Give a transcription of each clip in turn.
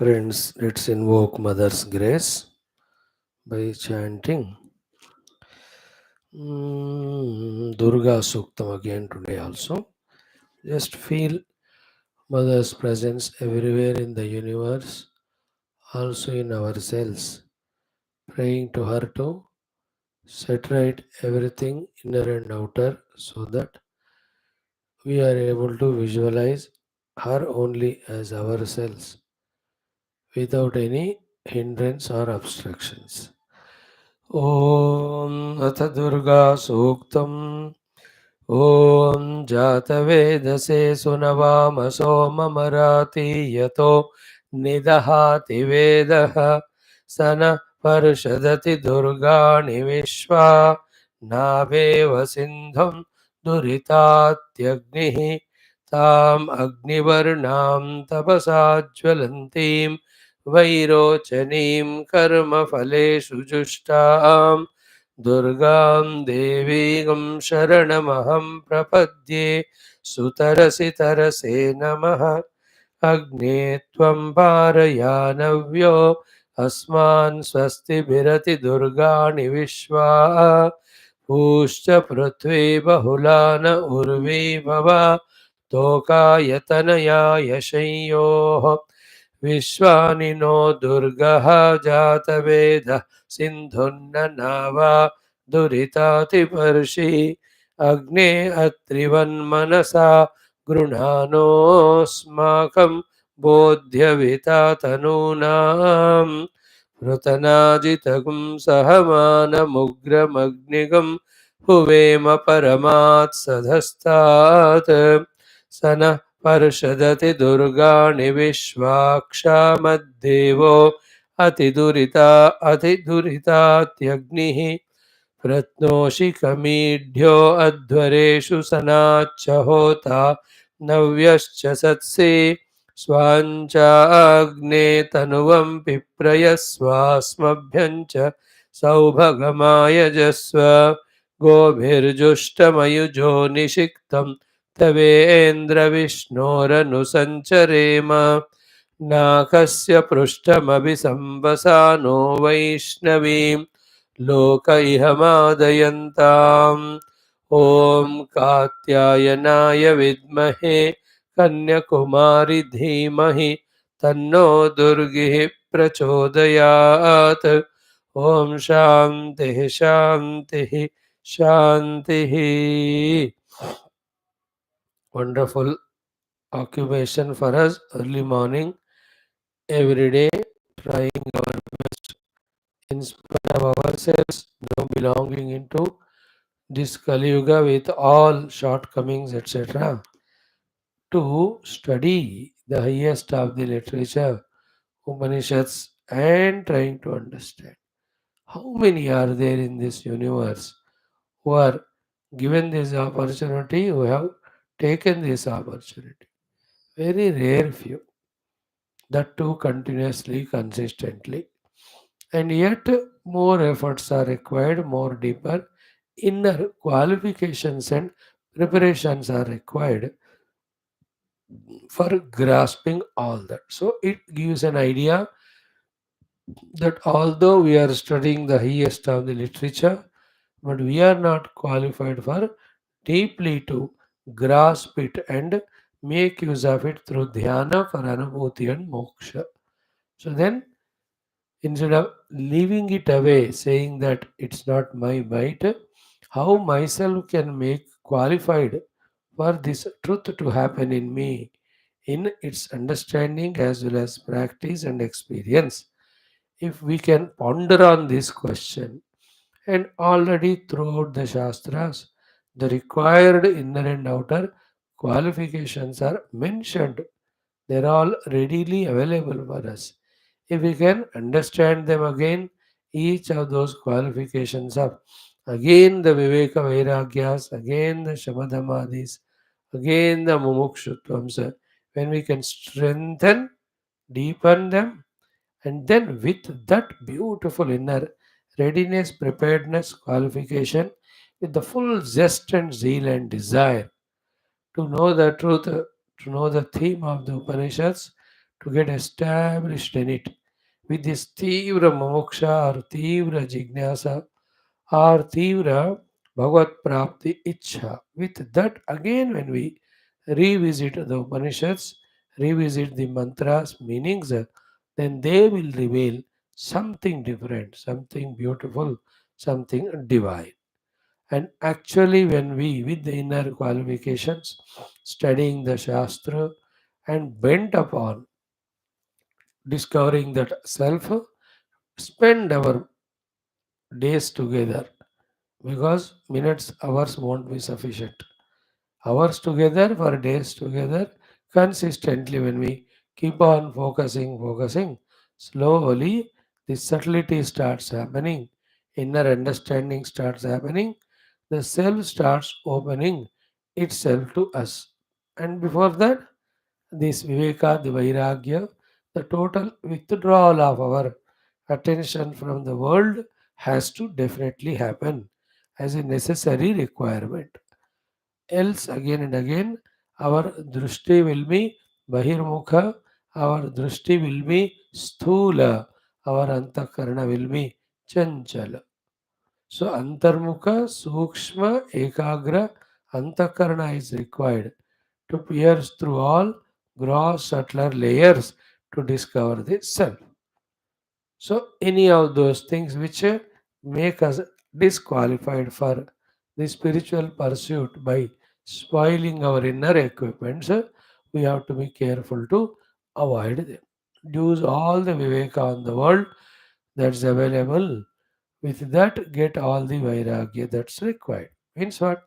Friends, let's invoke Mother's grace by chanting Durga Suktam again today also. Just feel Mother's presence everywhere in the universe, also in our cells. Praying to her to set right everything inner and outer so that we are able to visualize her only as ourselves without any hindrance or obstructions. ॐ अथ दुर्गा सूक्तम् ॐ जातवेदसे सुनवाम सोममराति यतो निदहाति वेदः स नः पर्षदति दुर्गाणि विश्वा नावेव सिन्धुं दुरितात्यग्निः ताम् अग्निवर्णां तपसा ज्वलन्तीं वैरोचनीं कर्मफलेषु जुष्टां दुर्गां देवीं शरणमहं प्रपद्ये सुतरसि तरसे नमः अग्ने त्वं पारयानव्यो अस्मान् स्वस्तिभिरति दुर्गाणि विश्वा पूश्च पृथ्वी बहुला न उर्वी भवा तोकायतनया यशयोः विश्वानि नो दुर्गः जातवेदः सिन्धुन्न नावा दुरितातिपर्षि अग्ने अत्रिवन्मनसा गृह्णानोऽस्माकं बोध्यविता तनूनां पृतनाजितगुं सहमानमुग्रमग्निगं हुवेम परमात् सधस्तात् स नः पर्षदति दुर्गाणि विश्वाक्षामद्देवो अतिदुरितात्यग्निः प्रत्नोषिकमीढ्यो अध्वरेषु सनाच्च होता नव्यश्च सत्सि स्वाञ्चाग्ने तनुवं पिप्रयस्वास्मभ्यं च सौभगमायजस्व गोभिर्जुष्टमयुजो निषिक्तं तवेन्द्रविष्णोरनुसञ्चरेम नाकस्य पृष्ठमभिसंवसानो वैष्णवीं लोक इह मादयन्ताम् ॐ कात्यायनाय विद्महे कन्याकुमारि धीमहि तन्नो दुर्गिः प्रचोदयात् ॐ शान्तिः शान्तिः शान्तिः. Wonderful occupation for us early morning every day, trying our best in spite of ourselves, now belonging into this Kali Yuga with all shortcomings, etc., to study the highest of the literature, Upanishads, and trying to understand how many are there in this universe who are given this opportunity, who have taken this opportunity. Very rare few, that too continuously, consistently. And yet, more efforts are required, more deeper inner qualifications and preparations are required for grasping all that. So, it gives an idea that although we are studying the highest of the literature, but we are not qualified for deeply to grasp it and make use of it through dhyana for anubhuti and moksha. So then, instead of leaving it away, saying that it's not my might, how myself can make qualified for this truth to happen in me, in its understanding as well as practice and experience. If we can ponder on this question, and already throughout the Shastras, the required inner and outer qualifications are mentioned. They're all readily available for us. If we can understand them again, each of those qualifications of again the Viveka Vairagyas, again the Shamadhamadis, again the Mumukshuttvams, when we can strengthen, deepen them, and then with that beautiful inner readiness, preparedness, qualification, with the full zest and zeal and desire to know the truth, to know the theme of the Upanishads, to get established in it with this Tivra Moksha or Tivra Jignasa or Tivra Bhagavad Prapti Ichha. With that, again, when we revisit the Upanishads, revisit the mantras, meanings, then they will reveal something different, something beautiful, something divine. And actually, when we, with the inner qualifications, studying the Shastra and bent upon discovering that self, spend our days together because minutes, hours won't be sufficient. Hours together for days together consistently when we keep on focusing, slowly the subtlety starts happening, inner understanding starts happening, the self starts opening itself to us. And before that, this Viveka, the Vairagya, the total withdrawal of our attention from the world has to definitely happen as a necessary requirement. Else, again and again, our drishti will be bahirmukha, our drishti will be sthula, our antakarana will be chanchala. So, antarmukha, sukshma, ekagra, antakarana is required to pierce through all gross, subtler layers to discover the self. So, any of those things which make us disqualified for the spiritual pursuit by spoiling our inner equipments, we have to be careful to avoid them. Use all the Viveka on the world that's available. With that, get all the Vairagya that's required. Means what?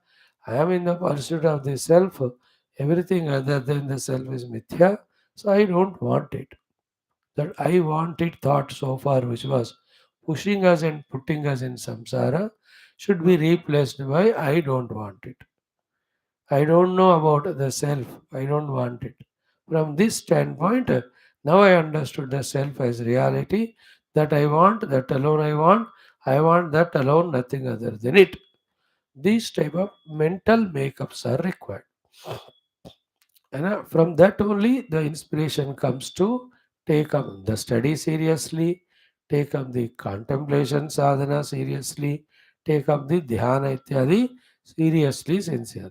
I am in the pursuit of the self. Everything other than the self is mithya, so I don't want it. That I want it thought so far, which was pushing us and putting us in samsara, should be replaced by I don't want it. I don't know about the self. I don't want it. From this standpoint, now I understood the self as reality. That I want, that alone I want. I want that alone, nothing other than it. These type of mental makeups are required. And from that only the inspiration comes to take up the study seriously, take up the contemplation sadhana seriously, take up the dhyana ityadi seriously, sincerely.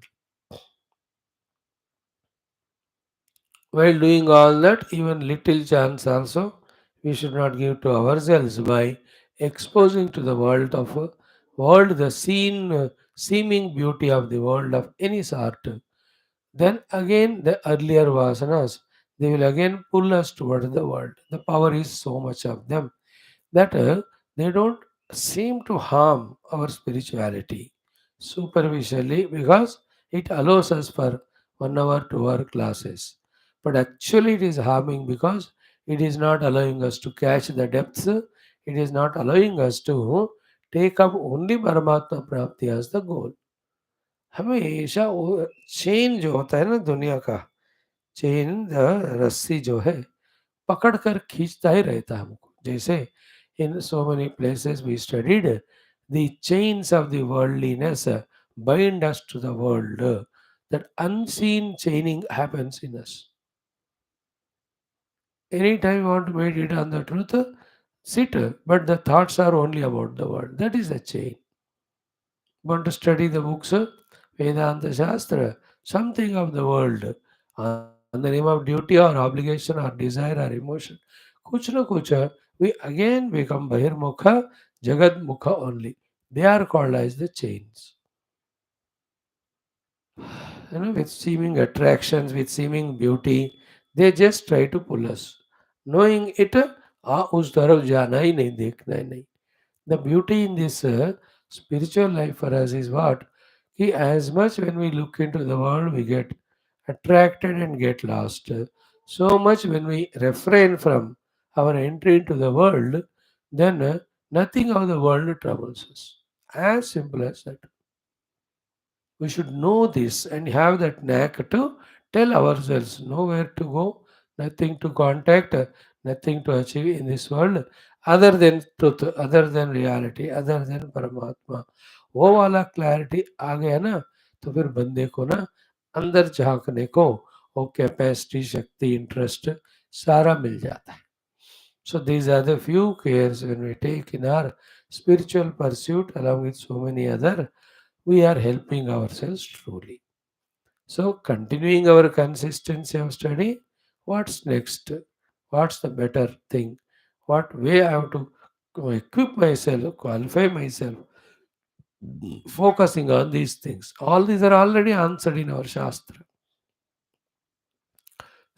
While doing all that, even little chance also we should not give to ourselves by exposing to the world of world the seeming beauty of the world of any sort. Then again, the earlier vasanas, they will again pull us toward the world. The power is so much of them that they don't seem to harm our spirituality superficially because it allows us for 1 hour, 2 hour classes. But actually, it is harming because it is not allowing us to catch the depths, it is not allowing us to take up only Paramatma Prapti as the goal. हमेशा वो chain जो होता है ना दुनिया का chain रस्सी जो है पकड़ कर खींचता ही रहता है हमको जैसे in so many places we studied the chains of the worldliness bind us to the world that unseen chaining happens in us anytime you want to meditate on the truth sit but the thoughts are only about the world that is the chain want to study the books, Vedanta Shastra, something of the world, on the name of duty or obligation or desire or emotion. Kuch na kuch, we again become Bahirmukha, Jagad Mukha only. They are called as the chains. With seeming attractions, with seeming beauty, they just try to pull us. Knowing it, उस तरफ जाना ही नहीं देखना ही नहीं the beauty in this spiritual life for us is what? As much when we look into the world, we get attracted and get lost. So much when we refrain from our entry into the world, then nothing of the world troubles us. As simple as that. We should know this and have that knack to tell ourselves nowhere to go, nothing to contact, nothing to achieve in this world other than truth, other than reality, other than परमात्मा वो वाला clarity आ गया ना तो फिर बंदे को ना अंदर झांकने को वो कैपेसिटी शक्ति इंटरेस्ट सारा मिल जाता है. So these are the few cares when we take in our spiritual pursuit along with so many other, we are helping ourselves truly. So continuing our consistency of study, what's next? What's the better thing? What way I have to equip myself, qualify myself, focusing on these things. All these are already answered in our Shastra.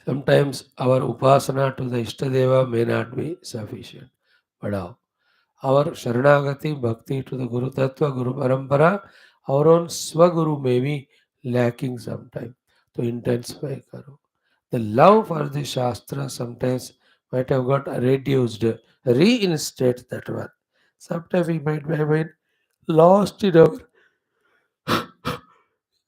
Sometimes our upasana to the Ishtadeva may not be sufficient. But our Sharanagati Bhakti to the Guru Tattva, Guru Parampara, our own Swaguru may be lacking sometime to intensify Karo. The love for the Shastra sometimes might have got reduced, reinstate that one. Sometimes we might have been lost in our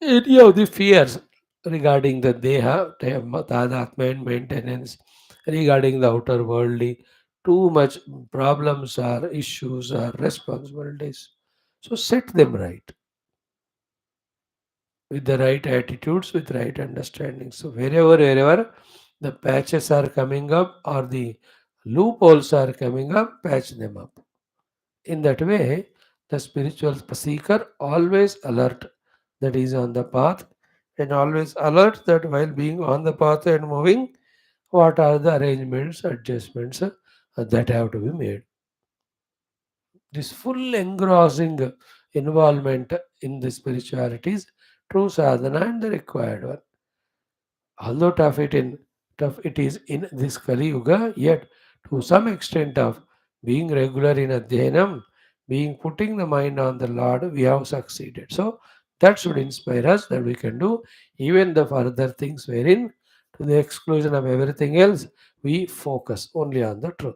any of the fears regarding the Deha, Tadatma and maintenance, regarding the outer worldly, too much problems or issues or responsibilities. So set them right with the right attitudes, with right understanding. So wherever the patches are coming up or the loopholes are coming up, patch them up. In that way, the spiritual seeker always alert that he is on the path and always alert that while being on the path and moving, what are the arrangements, adjustments that have to be made. This full engrossing involvement in the spirituality is true sadhana and the required one. Although tough it is in this Kali Yuga, yet to some extent of being regular in Adhyanam, being putting the mind on the Lord, we have succeeded. So that should inspire us that we can do even the further things wherein, to the exclusion of everything else, we focus only on the truth.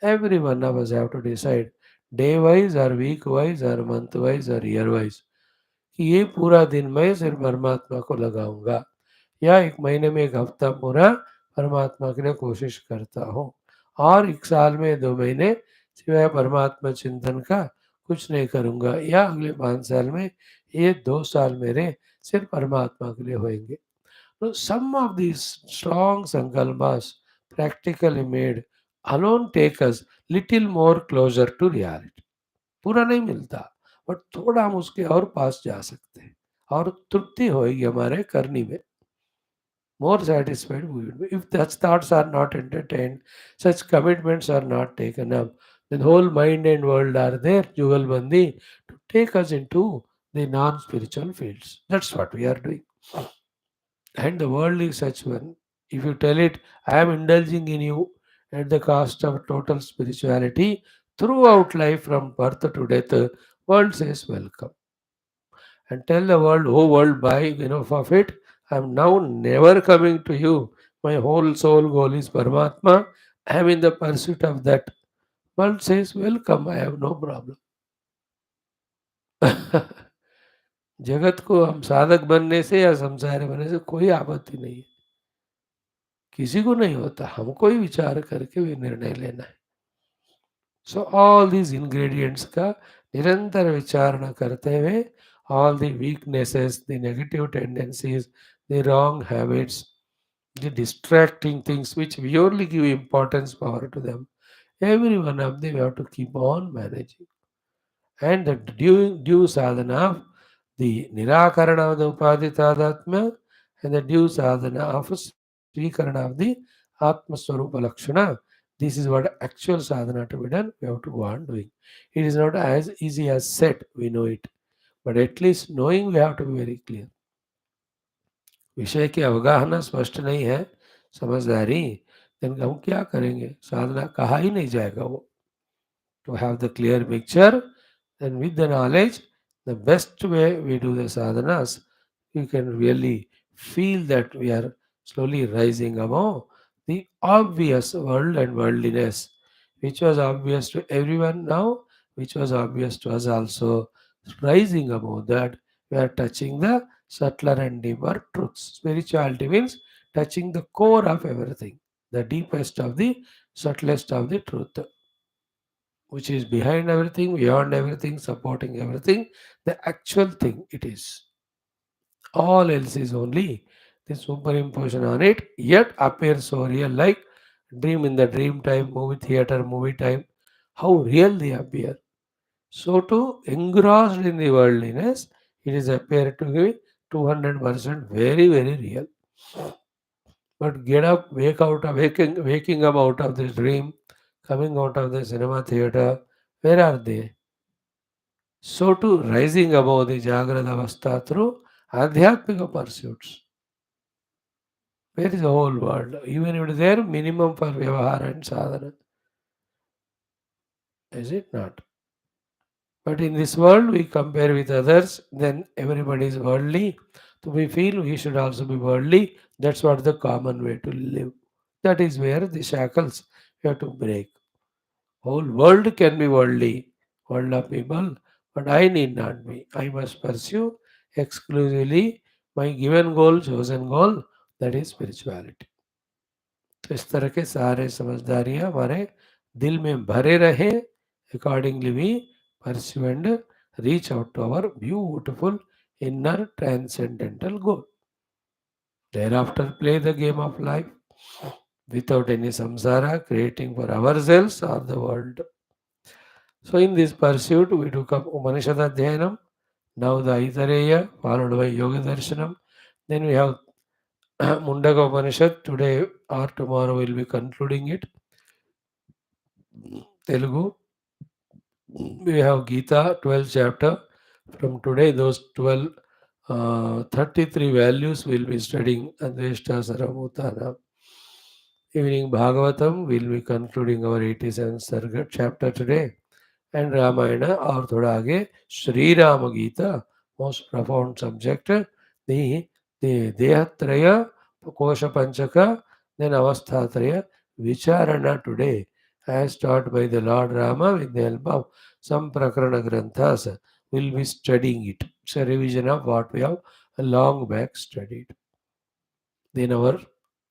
Every one of us have to decide day wise or week wise or month wise or year wise कि ये पूरा दिन मैं सिर्फ परमात्मा को लगाऊंगा या एक महीने में एक हफ्ता पूरा परमात्मा के लिए कोशिश करता हूँ और एक साल में 2 महीने सिवाय परमात्मा चिंतन का कुछ नहीं करूँगा या अगले 5 साल में ये 2 साल मेरे सिर्फ परमात्मा के लिए होंगे. So some of these strong sankalpas practically made alone take us little more closer to reality. पूरा नहीं मिलता बट थोड़ा हम उसके और पास जा सकते हैं और तृप्ति होगी हमारे करनी में. More satisfied we will be. If such thoughts are not entertained, such commitments are not taken up, then whole mind and world are there, Jugalbandi, to take us into the non-spiritual fields. That's what we are doing. And the world is such one. If you tell it, I am indulging in you at the cost of total spirituality, throughout life from birth to death, world says welcome. And tell the world, oh world, buy enough of it. I am now never coming to you. My whole soul goal is Paramatma. I am in the pursuit of that. World says, welcome, I have no problem. जगत को हम साधक बनने से या संसारी बनने से कोई आपत्ति नहीं है. किसी को नहीं होता, हमको ही विचार करके भी निर्णय लेना है. सो ऑल दीज इंग्रेडिएंट्स का निरंतर विचारणा करते हुए all the weaknesses, the negative tendencies, the wrong habits, the distracting things which we only give importance power to them, every one of them we have to keep on managing. And the due sadhana of the nirakarana of the upadhi tadatma and the due sadhana of svikarana of the atma swarupa lakshana. This is what actual sadhana to be done. We have to go on doing. It is not as easy as said, we know it. But at least knowing we have to be very clear. विषय की अवगाहना स्पष्ट नहीं है, समझदारी, then हम क्या करेंगे? साधना कहा ही नहीं जाएगा वो. To have the clear picture, then with the knowledge, the best way we do the sadhanas, we can really feel that we are slowly rising above the obvious world and worldliness, which was obvious to everyone now, which was obvious to us also. Rising above that, we are touching the subtler and deeper truths. Spirituality means touching the core of everything, the deepest of the subtlest of the truth, which is behind everything, beyond everything, supporting everything, the actual thing it is. All else is only the superimposition on it, yet appears so real, like dream in the dream time, movie theater, movie time, how real they appear. So too, engrossed in the worldliness, it is appeared to be 200% very, very real. But get up, waking up out of this dream, coming out of the cinema theater, where are they? So too, rising above the Jagrada Avastha through Adhyatmika pursuits. Where is the whole world? Even if it is there, minimum for Vyavahara and Sadhana. Is it not? But in this world, we compare with others, then everybody is worldly. So we feel we should also be worldly. That's what the common way to live. That is where the shackles we have to break. Whole world can be worldly, world of people, but I need not be. I must pursue exclusively my given goal, chosen goal, that is spirituality. तो इस तरह के सारे समझदारियाँ हमारे दिल में भरे रहे. Accordingly, we pursue and reach out to our beautiful inner transcendental goal. Thereafter, play the game of life without any samsara, creating for ourselves or the world. So, in this pursuit, we took up Upanishad Adhyayanam, now the Aitareya, followed by Yoga Darshanam. Then we have Mundaka Upanishad. Today or tomorrow, we'll be concluding it. Telugu. We have Gita, 12th chapter. From today, those 33 values we'll be studying Adveshta Saramutana. Evening Bhagavatam, we'll be concluding our 87th Sargat chapter today. And Ramayana, or thoda aage, Sri Rama Gita, most profound subject, the Dehatraya, Kosha Panchaka, then Avasthatraya, Vicharana today, as taught by the Lord Rama with the help of some Prakarana Granthas. We'll be studying it. It's a revision of what we have long back studied. Then our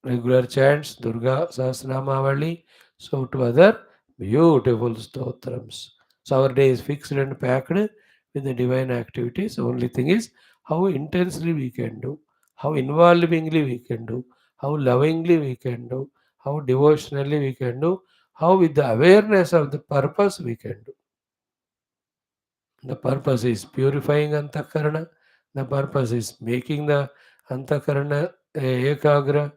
regular chants, Durga Sahasranamavali, so to other beautiful stotrams. So our day is fixed and packed with the divine activities. The only thing is how intensely we can do, how involvingly we can do, how lovingly we can do, how devotionally we can do, how with the awareness of the purpose we can do. The purpose is purifying Antakarana. The purpose is making the Antakarana Ekagra,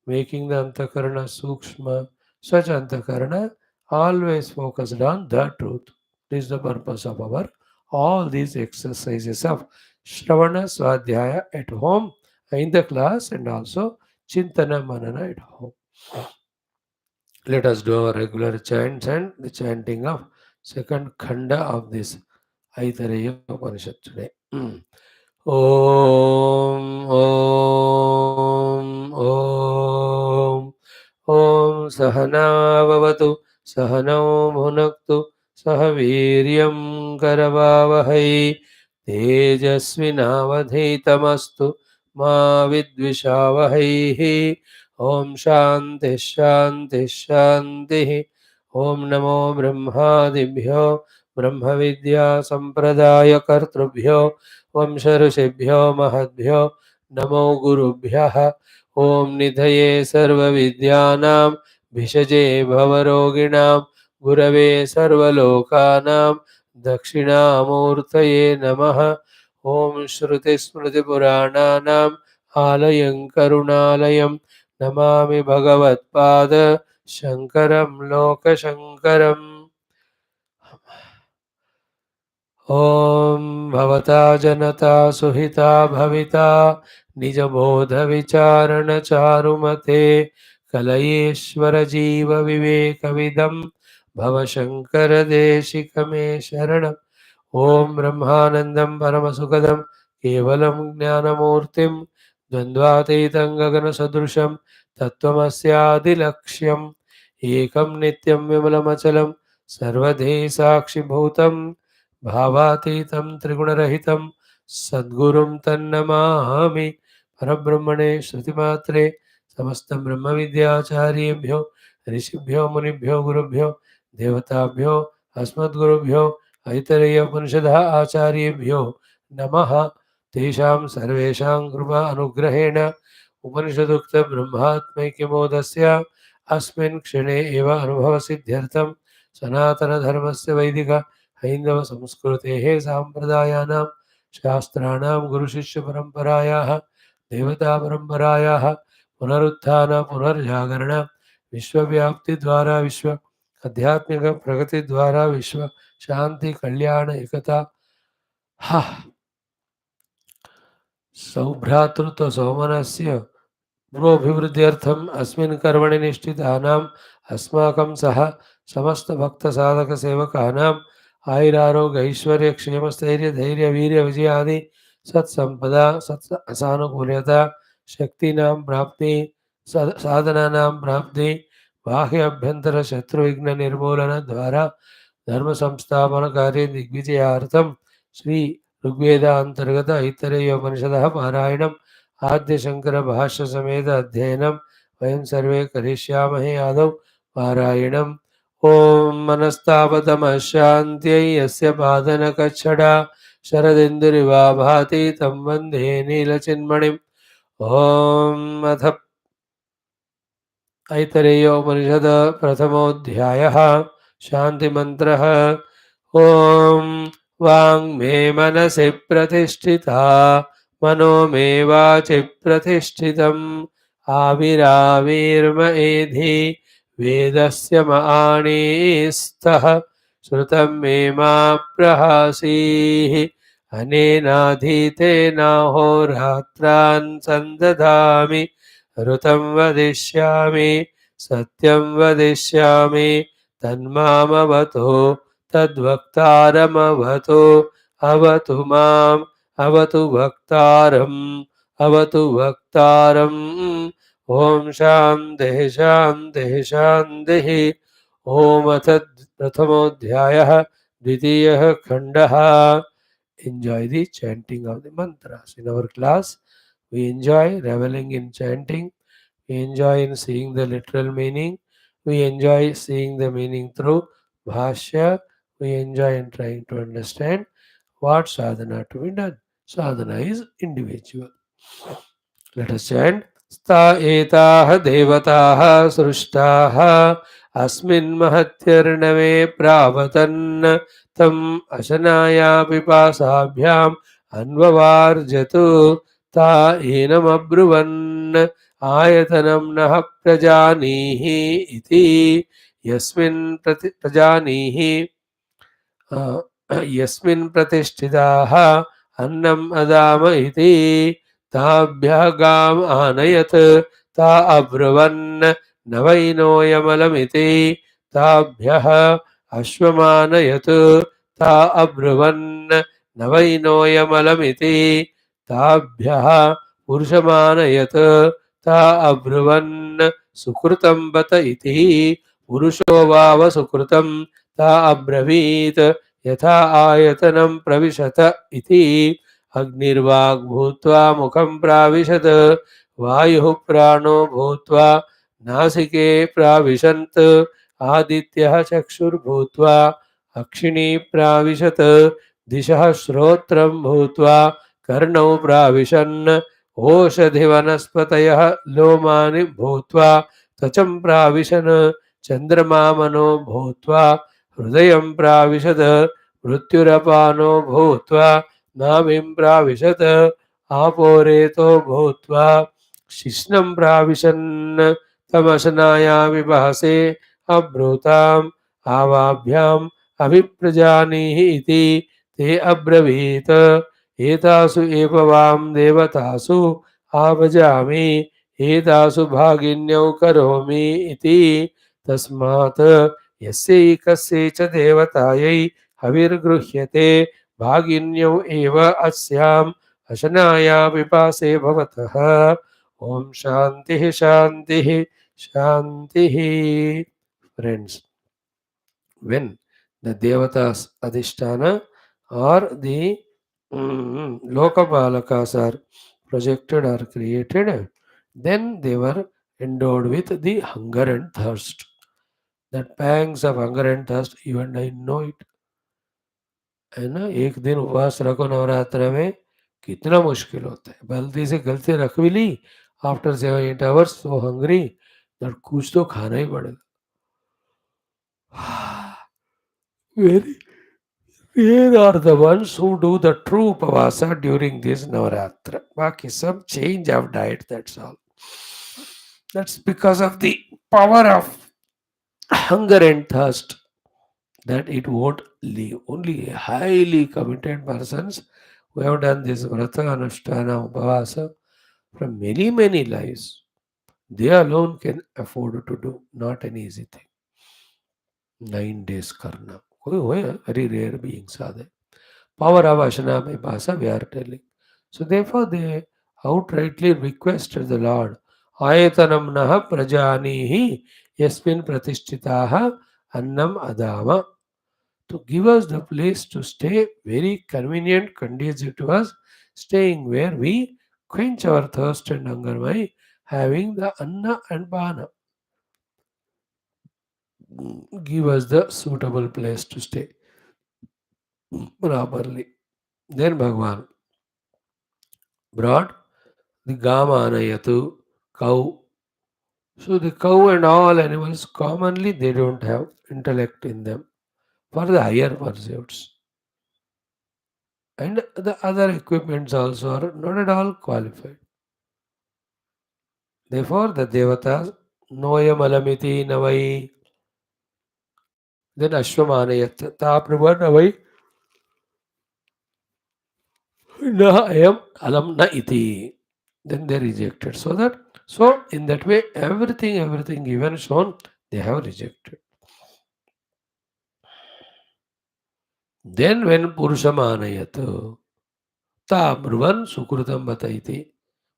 making the Antakarana Sukshma. Such Antakarana always focused on the truth. This is the purpose of our all these exercises of Shravana Swadhyaya at home, in the class, and also Chintana Manana at home. Let us do our regular chants and the chanting of second khanda of this Aitareya Upanishad today. Om Om Om Om Sahana Bhavatu Sahanau Bhunaktu Sahaviryam Karavavahai Tejasvinavadhitamastu Ma Vidvishavahai. Om Shanti Shanti Shanti. Om Namo Brahmadibhyo ब्रह्म विद्या संप्रदाय कर्तृभ्यो वंश ऋषिभ्यो महद्भ्यो नमो गुरुभ्यः. ओम निधये सर्व विद्यानां भिषजे भवरोगिणां गुरवे सर्वलोकानां दक्षिणामूर्तये नमः. ओम श्रुति स्मृति पुराणानाम् आलयं करुणालयं नमामि भगवत्पाद शंकरं लोकशंकरम्. ॐ भवता जनता सुहिता भविता निजबोधविचारणचारुमते कलयेश्वर जीव विवेकविदं भवशङ्करदेशिकमे शरणम्. ॐ ब्रह्मानन्दं परमसुखदं केवलं ज्ञानमूर्तिं द्वन्द्वातीतं गगनसदृशं तत्त्वमस्यादिलक्ष्यम् एकं नित्यं विमलमचलं सर्वधि साक्षिभूतं भावातीतं त्रिगुणरहितं सद्गुरुं तन्नमामि. परब्रह्मणे श्रुतिमात्रे समस्तं ब्रह्मविद्याचार्येभ्यो ऋषिभ्यो मुनिभ्यो गुरुभ्यो देवताभ्यो अस्मद्गुरुभ्यो ऐतरेयोपनिषदः आचार्येभ्यो नमः. तेषां सर्वेषां कृपा अनुग्रहेण उपनिषदुक्त ब्रह्मात्मैक्यमोदस्य अस्मिन् क्षणे एव अनुभवसिद्ध्यर्थं सनातनधर्मस्य वैदिक हैन्दव संस्कृतेः साम्प्रदायानां शास्त्राणां गुरुशिष्यपरम्परायाः देवतापरम्परायाः पुनरुत्थान पुनर्जागरण विश्वव्याप्तिद्वारा विश्व आध्यात्मिक प्रगतिद्वारा विश्व शांति कल्याण एकता सौभ्रातृत्व सौमनस्य पुरोभिवृद्ध्यर्थम् अस्मिन् कर्मणि निष्ठितानाम् अस्माकं सह समस्त भक्त साधक सेवकानाम् आयुरारोग्य ऐश्वर्य क्षेम स्थैर्य धैर्य वीर्य विजयादि सत्संपदा सानुकूल्यता शक्तीनां प्राप्ति साधनानां प्राप्ति बाह्य अभ्यंतर शत्रु विघ्न निर्मूलन द्वारा धर्म संस्थापन कार्य दिग्विजयार्थं श्री ऋग्वेदांतर्गत ऐतरेय उपनिषदः पारायणम् आद्य शंकर भाष्य समेत अध्ययनम वयं सर्वे करिष्यामहे आदौ पारायणम् ओम मनस्तापतमशान्त्यै यस्य पादनकच्छडा शरदिन्दुरिवा भाति तं वन्दे नीलचिन्मणिम् ओम अथ ऐतरेयोपनिषद प्रथमोऽध्यायः शान्तिमन्त्रः ओम वाङ्मे मनसि प्रतिष्ठिता मनो मे वाचि प्रतिष्ठितम् आविराविर्म एधि वेदस्य मआणीस्तः श्रुतं मे मा प्रहासीः अनेनाधीतेनाहोरात्रान् सन्दधामि ऋतं वदिष्यामि सत्यं वदिष्यामि तन्मामवतु तद्वक्तारमवतु अवतु माम् अवतु वक्तारम् अवतु वक्तारम् ओम शान्तिः शान्तिः शान्तिः ओम अथ प्रथमोऽध्यायः द्वितीयः खण्डः enjoy the chanting of the mantras in our class. We enjoy reveling in chanting, we enjoy in seeing the literal meaning, we enjoy seeing the meaning through Bhashya, we enjoy in trying to understand what sadhana to be done. Sadhana is individual. Let us chant. Sta etaah devataah srushtaah अस्मिन् महत्यर्णवे प्रावतन् तम् अशनाया पिपासाभ्याम् अन्ववार्जतु ता एनमब्रुवन् आयतनं नः प्रजानीहि इति यस्मिन् प्रजानीहि यस्मिन् प्रतिष्ठिताः अन्नम् अदाम इति ताभ्यः गाम् आनयत् ता अब्रुवन् न वैनोऽयमलमिति ताभ्यः अश्वमानयत् ता अब्रुवन् न वैनोऽयमलमिति ताभ्यः पुरुषमानयत् ता अब्रुवन् सुकृतं बत इति पुरुषो वाव सुकृतं ता अब्रवीत् यथा आयतनं प्रविशत इति अग्निर्वाग्भूत्वा मुखं प्राविशत् वायुः प्राणो भूत्वा नासिके प्राविशन्त् आदित्यः चक्षुर्भूत्वा अक्षिणी प्राविशत् दिशः श्रोत्रं भूत्वा कर्णौ प्राविशन् ओषधिवनस्पतयः लोमानि भूत्वा त्वचं प्राविशन् चन्द्रमा मनो भूत्वा हृदयं प्राविशत् मृत्युरपानो भूत्वा नाभिं प्राविशत् आपोरेतो भूत्वा शिश्नं प्राविशन् तमशनाया विभासे अब्रूताम् आवाभ्याम् अभिप्रजानीहि इति ते अब्रवीत् एतासु एव वां देवतासु आभजामि एतासु भागिन्यौ करोमि इति तस्मात् यस्यैकस्यै च देवतायै हविर्गृह्यते भागिन्यौ एव अस्याम् अशनाया पिपासे भवतः ओम शांति शांति शांति. Friends, when the devatas adhisthana or the lokapalakas are projected or created, then they were endowed with the hunger and thirst. That pangs of hunger and thirst, you and I know it. है ना, एक दिन उपवास रखो नवरात्र में कितना मुश्किल होता है. गलती से गलती रख भी ली After 7 8 hours, so hungry that कुछ तो खाना ही पड़ेगा. Very rare are the ones who do the true upavasa during this Navaratra. Baki some change of diet, that's all. That's because of the power of hunger and thirst that it won't leave. Only highly committed persons who have done this Vrata Anushtana Upavasa from many, many lives, they alone can afford to do, not an easy thing. 9 days karna. कोई हुए very rare beings are there. Power of Ashana Bhasa, we are telling. So therefore they outrightly requested the Lord, Ayatanam Naha Prajanihi Yasmin Pratishtitaha Annam Adama, to give us the place to stay, very convenient, conducive to us, staying where we quench our thirst and hunger by having the Anna and Bana. Give us the suitable place to stay properly. Then Bhagwan brought the Gamanayatu, cow. So the cow and all animals commonly they don't have intellect in them for the higher pursuits. And the other equipments also are not at all qualified. Therefore the Devatas Noyam Alamiti Navai, then Ashwamanayat Tapravan Navai Na Ayam Alam Na Iti. Then they rejected. So in that way everything given shown they have rejected. Then when Purushamanayat Tabruvan Sukrutam Bataiti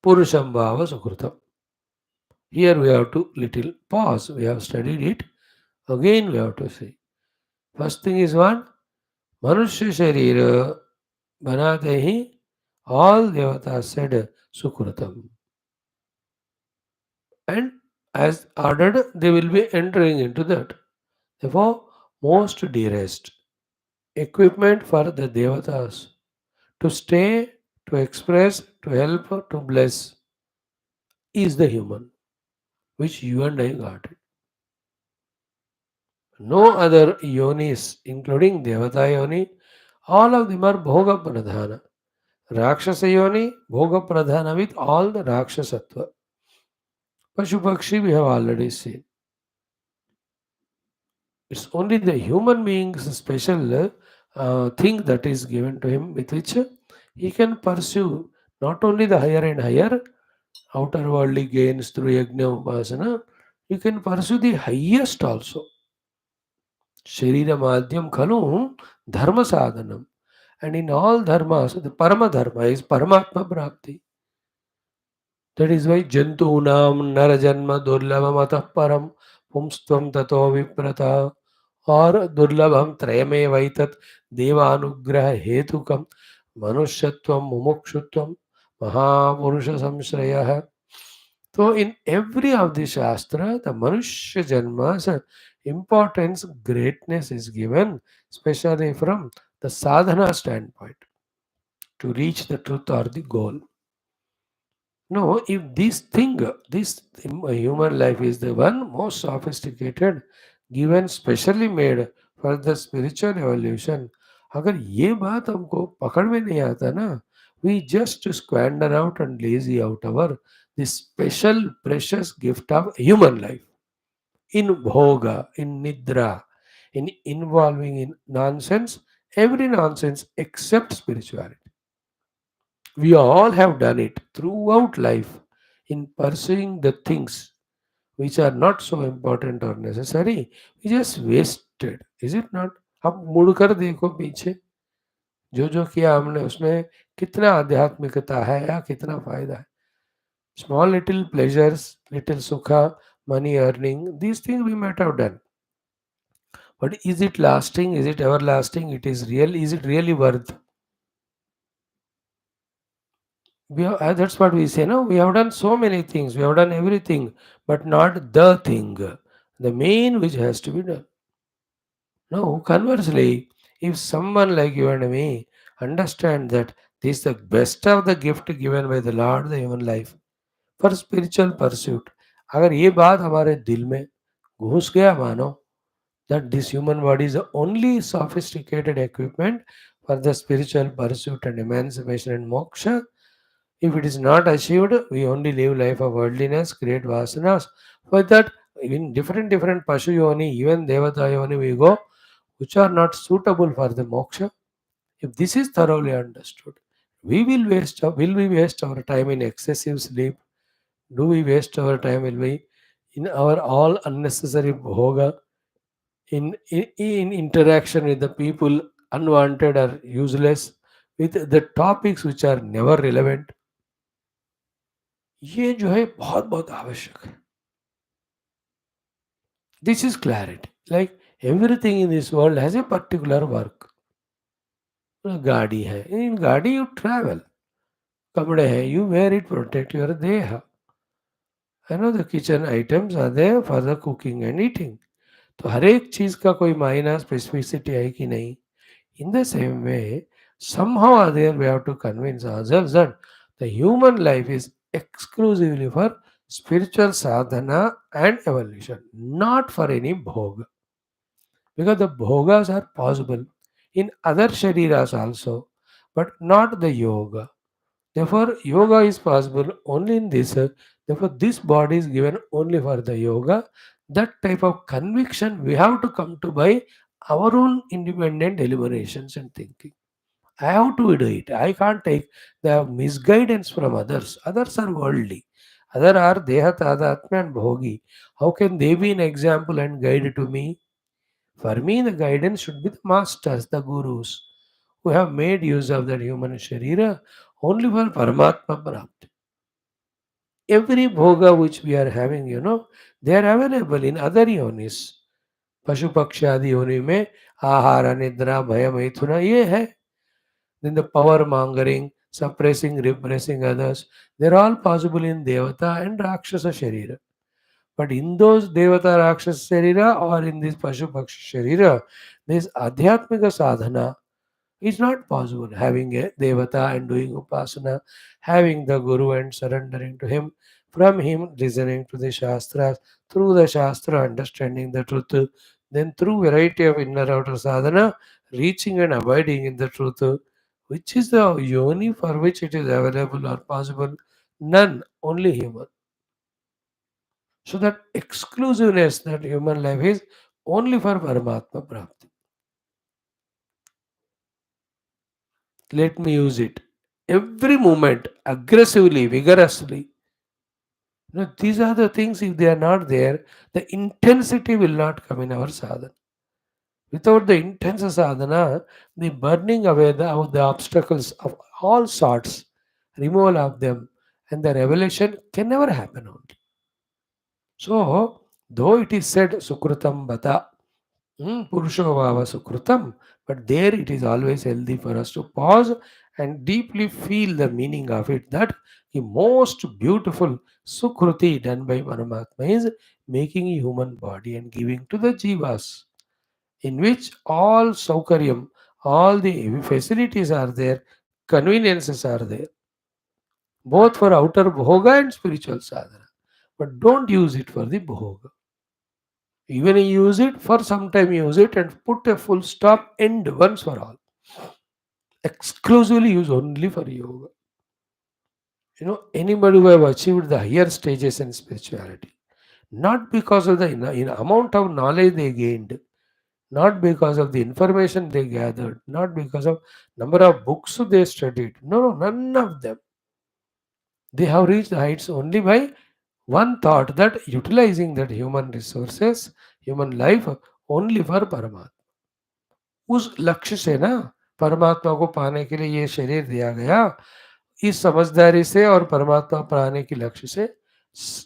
Purusham Bhava Sukrutam. Here we have to little pause. We have studied it. Again we have to see. First thing is what? Manushya Sharira Banatehi, all Devatas said Sukrutam. And as ordered, they will be entering into that. Therefore, most dearest equipment for the Devatas to stay, to express, to help, to bless is the human, which you and I got it. No other yonis, including Devata yoni, all of them are Bhoga Pradhana. Rakshasa yoni, Bhoga Pradhana with all the Rakshasatva. Pashupakshi we have already seen. It's only the human being's special thing that is given to him with which he can pursue not only the higher and higher outer worldly gains through yajna upasana, you can pursue the highest also. Sharira madhyam khalu dharma sadhanam. And in all dharmas, the parama dharma is paramatma prapti. That is why jantunam narajanma durlabham atah param pumstvam tato viprata or durlabham trayame vaitat devanugraha hetukam manusyatvam mumukshutvam mahapurusha samshrayah. So in every of the shastra, the manushya janma's importance, greatness is given, especially from the sadhana standpoint, to reach the truth or the goal. No, if this human life is the one most sophisticated, given specially made for the spiritual evolution, अगर ये बात हमको पकड़ में नहीं आता ना, we just squander out and lazy out our this special precious gift of human life in bhoga, in nidra, in involving in nonsense, every nonsense except spirituality. We all have done it throughout life in pursuing the things which are not so important or necessary. We just wasted, is it not? अब मुड़कर देखो पीछे जो जो किया हमने उसमें कितना आध्यात्मिकता है या कितना फायदा है. Small little pleasures, little sukha, money earning, these things we might have done. But is it lasting? Is it everlasting? It is real. Is it really worth? That's what we say. No, we have done so many things. We have done everything, but not the thing, the main which has to be done. No, conversely, if someone like you and me understand that this is the best of the gift given by the Lord, the human life, for spiritual pursuit. अगर ये बात हमारे दिल में घुस गया, मानो that this human body is the only sophisticated equipment for the spiritual pursuit and emancipation and moksha. If it is not achieved, we only live life of worldliness, create vasanas. For that, in different pashu yoni, even devata yoni we go, which are not suitable for the moksha. If this is thoroughly understood, will we waste our time in excessive sleep? Do we waste our time? Will we in our all unnecessary bhoga? In interaction with the people, unwanted or useless, with the topics which are never relevant, ये जो है बहुत बहुत आवश्यक है. This is clarity. Like everything in this world has a particular work. गाड़ी है, in गाड़ी you travel. कपड़े हैं, you wear it, protect your देह. The kitchen items are there for the cooking and eating. तो हर एक चीज का कोई मायना स्पेसिफिसिटी है कि नहीं. In the same way, somehow or other we have to convince ourselves that the human life is exclusively for spiritual sadhana and evolution, not for any bhoga. Because the bhogas are possible in other shariras also, but not the yoga. Therefore, yoga is possible only in this. Therefore, this body is given only for the yoga. That type of conviction we have to come to by our own independent deliberations and thinking. I have to do it. I can't take the misguidance from others. Others are worldly. Other are dehatada and bhogi. How can they be an example and guide to me? For me, the guidance should be the masters, the gurus, who have made use of that human sharira only for Paramatma Prapti. Every bhoga which we are having, they are available in other yonis. पशु पक्षी आदि योनि में आहार निद्रा भय मैथुना ये है. Then the power mongering, suppressing, repressing others, they're all possible in Devata and Rakshasa Sharira. But in those Devata Rakshasa Sharira or in this Pashu Paksha Sharira, this Adhyatmika sadhana is not possible. Having a Devata and doing Upasana, having the Guru and surrendering to him, from him listening to the Shastras, through the Shastra understanding the truth, then through variety of inner outer sadhana, reaching and abiding in the truth, which is the yoni for which it is available or possible? None, only human. So that exclusiveness that human life is only for Paramatma Prapti. Let me use it. Every moment, aggressively, vigorously. These are the things, if they are not there, the intensity will not come in our sadhana. Without the intense sadhana, the burning away of the obstacles of all sorts, removal of them, and the revelation can never happen only. So, though it is said Sukrutam Bata, Purusho Vava Sukrutam, but there it is always healthy for us to pause and deeply feel the meaning of it. That the most beautiful Sukruti done by Paramatma is making a human body and giving to the Jivas, in which all Saukaryam, all the facilities are there, conveniences are there, both for outer bhoga and spiritual sadhana. But don't use it for the bhoga. Even you use it for some time, use it and put a full stop, end once for all. Exclusively use only for yoga. Anybody who have achieved the higher stages in spirituality, not because of the amount of knowledge they gained, not because of the information they gathered, not because of number of books they studied. No, none of them. They have reached the heights only by one thought, that utilizing that human resources, human life only for Paramatma. उस लक्ष्य से ना परमात्मा को पाने के लिए ये शरीर दिया गया. इस समझदारी से और परमात्मा पाने के लक्ष्य से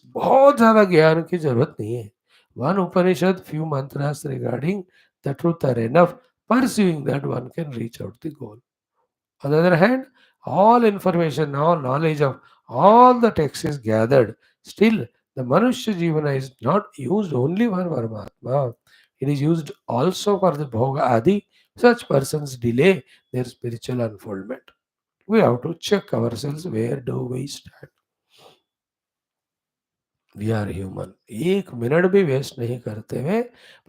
बहुत ज्यादा ज्ञान की जरूरत नहीं है. One Upanishad, few mantras regarding the truth are enough. Pursuing that, one can reach out the goal. On the other hand, all information, all knowledge of all the text is gathered. Still, the Manushya Jivana is not used only for Paramatma. It is used also for the Bhoga Adi. Such persons delay their spiritual unfoldment. We have to check ourselves, where do we stand. We are human. एक मिनट भी waste नहीं करते हुए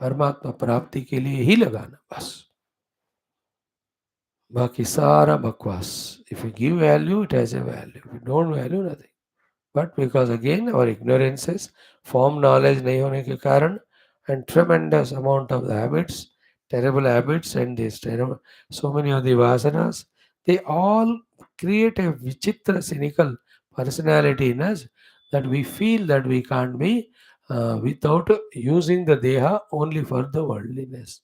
परमात्मा प्राप्ति के लिए ही लगाना बस. बाकी सारा बकवास. If you give value it has a value, if you don't value nothing. But because again our ignorances, form knowledge नहीं होने के कारण, and tremendous amount of the habits, terrible habits, and this terrible, so many of the vasanas, they all create a vichitra cynical personality in us, that we feel that we can't be without using the deha only for the worldliness.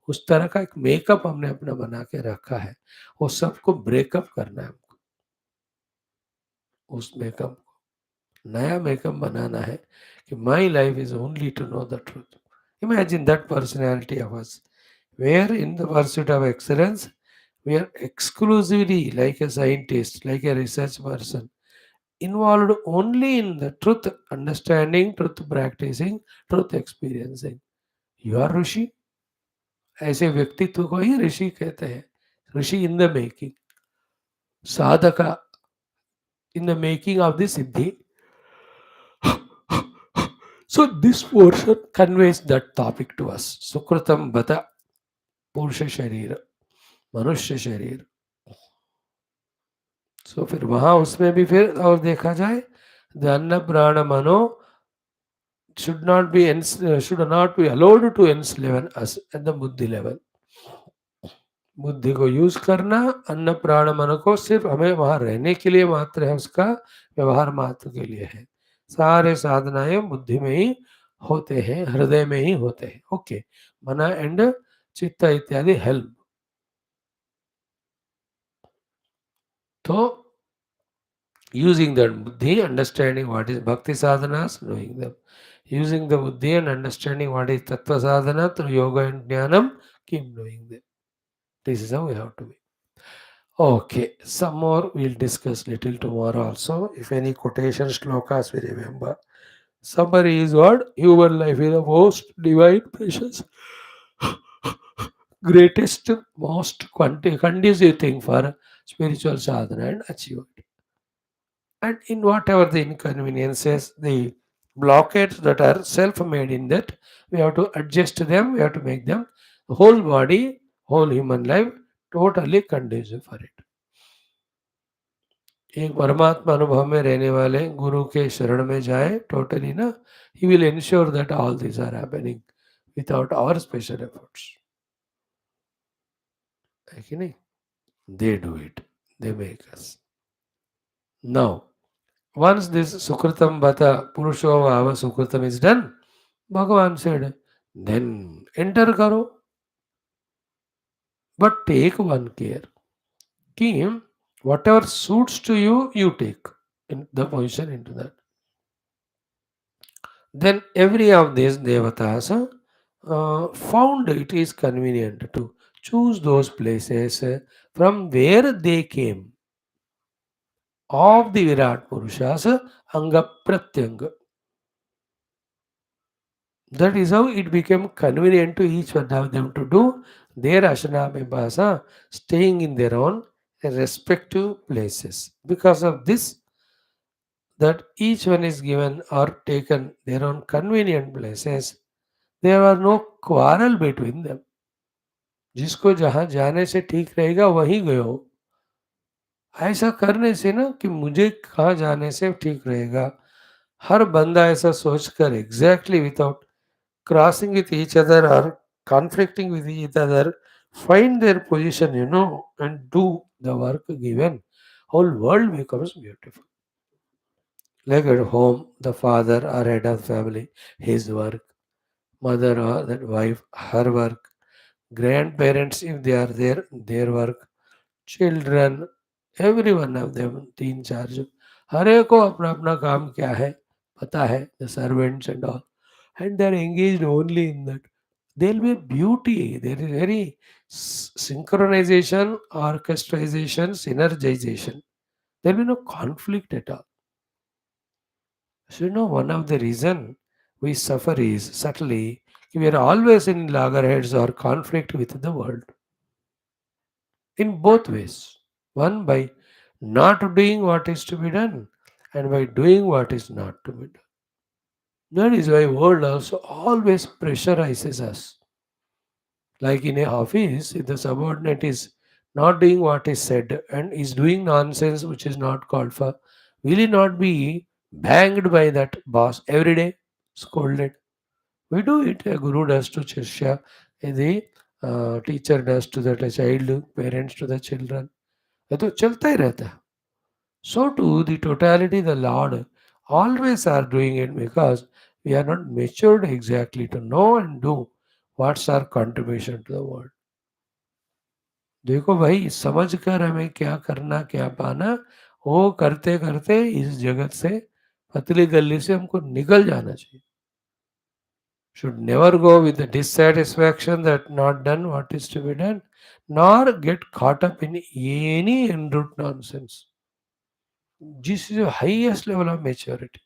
उस तरह का एक makeup हमने अपना बना के रखा है, वो सबको ब्रेकअप करना है हमको. उस मेकअप, नया मेकअप बनाना है कि my life is only to know the truth. Imagine that personality of us, where in the pursuit of excellence we are exclusively like a scientist, like a research person, involved only in the truth understanding, truth practicing, truth experiencing. You are rishi. ऐसे व्यक्तित्व को ही ऋषि कहते हैं. Rishi in the making, साधका in the making of the siddhi. So this portion conveys that topic to us. Sukritam bata पुरुष शरीर, मनुष्य शरीर. सो फिर वहां उसमें भी फिर और देखा जाए, द अन्न प्राण मनो should not be allowed to enslave us at the बुद्धि लेवल. बुद्धि को यूज करना, अन्न प्राण मन को सिर्फ हमें वहां रहने के लिए मात्र है, उसका व्यवहार मात्र के लिए है. सारे साधनाएं बुद्धि में ही होते हैं, हृदय में ही होते हैं. ओके, मना एंड चित्त इत्यादि हेल्प. तो using that buddhi, understanding what is bhakti sadhanas, knowing them. Using the buddhi and understanding what is tattva sadhana through yoga and jnanam, keep knowing them. This is how we have to be. Okay, some more we'll discuss little tomorrow also. If any quotation shlokas we remember. Summary is what? Human life is the most divine, precious, greatest, most conducive thing for spiritual sadhana and achievement. And in whatever the inconveniences, the blockades that are self-made in that, we have to adjust them, we have to make them whole body, whole human life totally conducive for it. एक परमात्मा अनुभव में रहने वाले गुरु के शरण में जाए टोटली ना, he will ensure that all this are happening without our special efforts. है कि नहीं? They do it, they make us. Now once this sukritam bata purusho bhava sukritam is done, Bhagavan said, then enter karo. But take one care. Ki whatever suits to you, you take in the position into that. Then every of these devatas found it is convenient to choose those places from where they came of the Virat Purushas Anga Pratyanga. That is how it became convenient to each one of them to do their ashanabhasa, staying in their own respective places. Because of this, that each one is given or taken their own convenient places, there are no quarrel between them. जिसको जहाँ जाने से ठीक रहेगा वहीं गयो. ऐसा करने से ना कि मुझे कहाँ जाने से ठीक रहेगा, हर बंदा ऐसा सोचकर exactly without crossing with each other or conflicting with each other, find their position, and do the work given. Whole world becomes beautiful. Like at home, the father or head of family, his work, mother or that wife, her work, grandparents, if they are there, their work, children, every one of them, तीन चार, हर एक को अपना अपना काम क्या है पता है, the servants and all, and they are engaged only in that. There will be beauty, there is very synchronization, orchestration, synergization. There will be no conflict at all. So one of the reason we suffer is subtly we are always in loggerheads or conflict with the world. In both ways. One by not doing what is to be done, and by doing what is not to be done. That is why world also always pressurizes us. Like in a office, if the subordinate is not doing what is said and is doing nonsense which is not called for, will he not be banged by that boss every day, scolded? We do it. A guru does to Shishya, the teacher does to the child, parents to the children. ये तो चलता ही रहता है. So too, the totality, the Lord always are doing it because we are not matured exactly to know and do what's our contribution to the world. देखो भाई समझ कर हमें क्या करना क्या पाना, वो करते करते इस जगत से पतली गली से हमको निकल जाना चाहिए. Should never go with the dissatisfaction that not done what is to be done, nor get caught up in any en route nonsense. This is the highest level of maturity.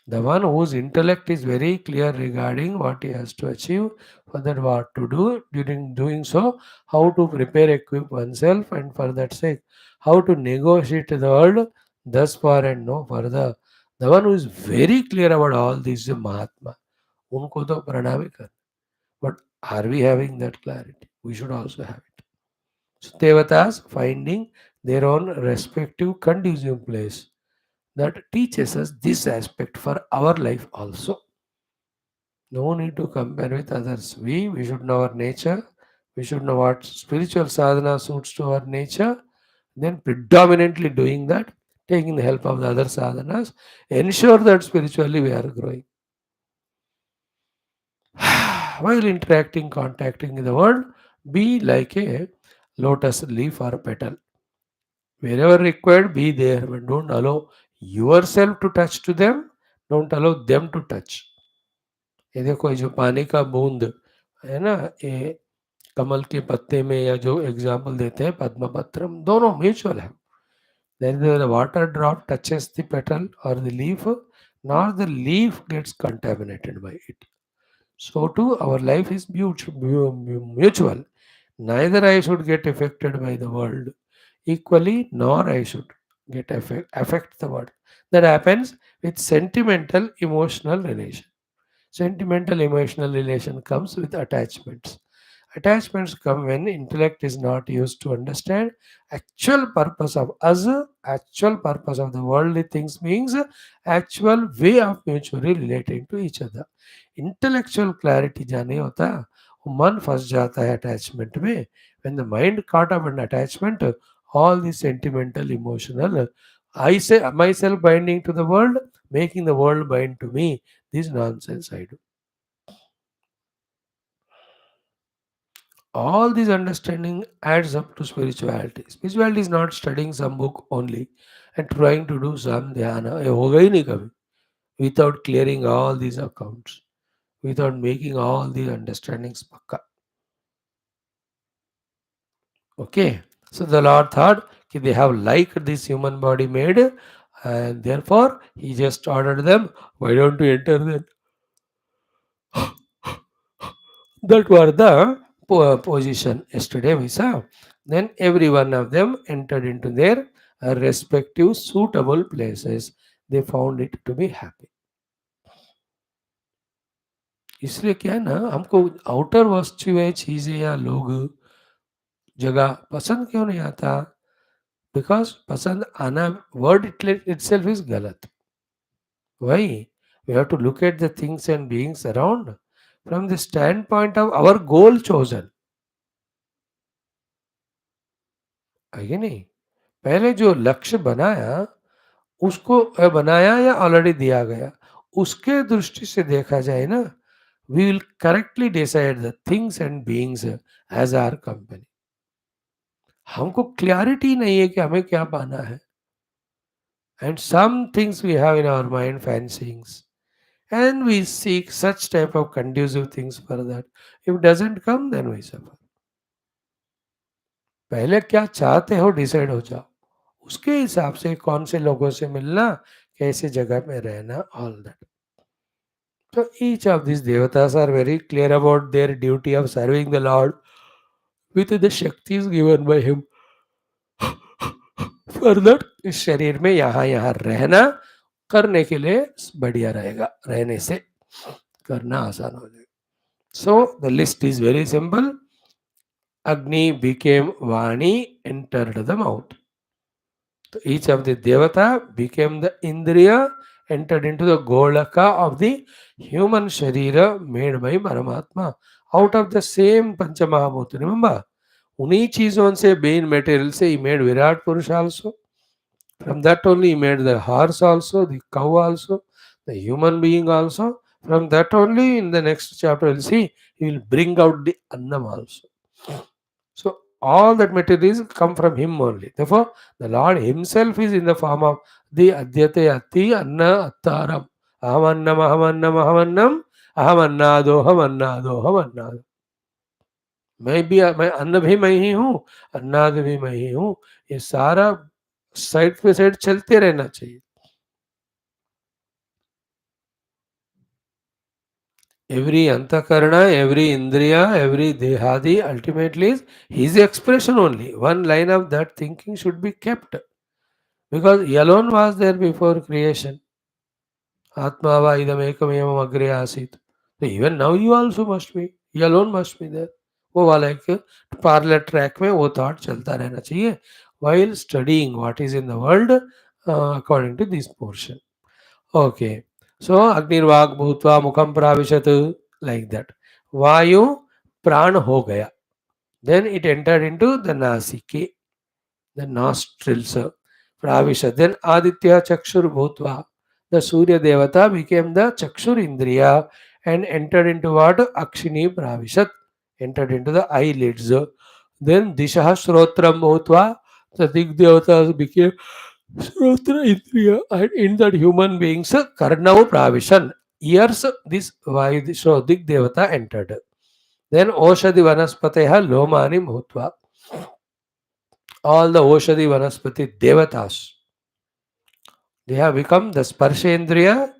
The one whose intellect is very clear regarding what he has to achieve, for that what to do, during doing so, how to prepare, equip oneself, and for that sake, how to negotiate the world thus far and no further. The one who is very clear about all this is Mahatma. उनको तो प्रणाम ही कर. But are we having that clarity? We should also have it. So Devatas finding their own respective conducive place that teaches us this aspect for our life also. No need to compare with others. We should know our nature. We should know what spiritual sadhana suits to our nature. Then predominantly doing that, taking the help of the other sadhanas, ensure that spiritually we are growing. While interacting, contacting in the world, be like a lotus leaf or petal. Wherever required, be there, but don't allow yourself to touch to them. Don't allow them to touch. ये देखो ये जो पानी का बूंद है ना, ये कमल के पत्ते में या जो एग्जाम्पल देते हैं पद्म पत्रम, दोनों म्यूचुअल है. Neither the water drop touches the petal or the leaf, nor the leaf gets contaminated by it. So too, our life is mutual. Neither I should get affected by the world equally, nor I should affect the world. That happens with sentimental emotional relation. Sentimental emotional relation comes with attachments. Attachments come when intellect is not used to understand actual purpose of us, actual purpose of the worldly things means actual way of mutually relating to each other. Intellectual clarity जाने होता, वो मन फंस जाता है attachment में. When the mind caught up in attachment, all the sentimental, emotional, I say myself binding to the world, making the world bind to me. This nonsense I do. All this understanding adds up to spirituality. Spirituality is not studying some book only and trying to do some dhyana. ये होगा ही नहीं कभी. Without clearing all these accounts, without making all these understandings pakka. Okay. So the Lord thought that they have liked this human body made, and therefore He just ordered them, why don't you enter then? That were the position yesterday we saw. Then every one of them entered into their respective suitable places. They found it to be happy. इसलिए क्या है ना, हमको outer वस्तु है चीजें या लोग जगह पसंद क्यों नहीं आता? बिकॉज पसंद आना वर्ड itself is गलत. Why? We have to look at the things and beings around from the standpoint of our goal chosen. है कि नहीं? पहले जो लक्ष्य बनाया उसको बनाया या ऑलरेडी दिया गया, उसके दृष्टि से देखा जाए ना, we will correctly decide the things and beings as our company. हमको क्लैरिटी नहीं है कि हमें क्या पाना है, and some things we have in our mind fancyings and we seek such type of conducive things for that. If doesn't come then we suffer. पहले क्या चाहते हो डिसाइड हो जाओ, उसके हिसाब से कौन से लोगों से मिलना, कैसे जगह में रहना, all that. So each of these devatas are very clear about their duty of serving the Lord with the shaktis given by him. For that इस शरीर में यहाँ यहाँ रहना, करने के लिए बढ़िया रहेगा, रहने से करना आसान हो जाएगा. So the list is very simple. Agni became Vani, entered the mouth. So each of the Devata became the Indriya, entered into the Golaka of the human Sharira made by Paramatma out of the same Panchamahabhuta. Remember, उन्हीं चीजों से Ben material से he made Virat Purush also. From that only he made the horse also, the cow also, the human being also. From that only in the next chapter we'll see he will bring out the Annam also. So all that material come from him only. Therefore, the Lord himself is in the form of the Adhyate Anna Attaram. Ahamannam, Ahamannam, Ahamannam, Ahamannado, Hamannado, Hamannado. मैं अन्न भी मैं ही हूँ, अन्नाद भी मैं ही हूँ. ये सारा साइड पे साइड चलते रहना चाहिए. Every antakarana, every indriya, every dehadi ultimately is his expression only. One line of that thinking should be kept. Because he alone was there before creation. Atma va idam ekam evam agre asit. So even now you also must be. He alone must be there. वो वाला एक parlour track में वो thought चलता रहना चाहिए while studying what is in the world according to this portion. Okay. So Agnirvak Bhutva Mukham Pravishat, like that. Vayu Pran ho gaya. Then it entered into the Nasiki, the nostrils. Pravishat. Then Aditya Chakshur Bhutva. The Surya Devata became the Chakshur Indriya and entered into what? Akshini Pravishat. Entered into the eyelids. Then Disha Shrotram Bhutva. The Dig Devata became Shrotra Indriya, and in that human beings, Karnau Pravishan, ears, this Vaidishodik Devata entered. Then Oshadi Vanaspateha Lomani Bhutva. All the Oshadi Vanaspati Devatas, they have become the Sparshendriya,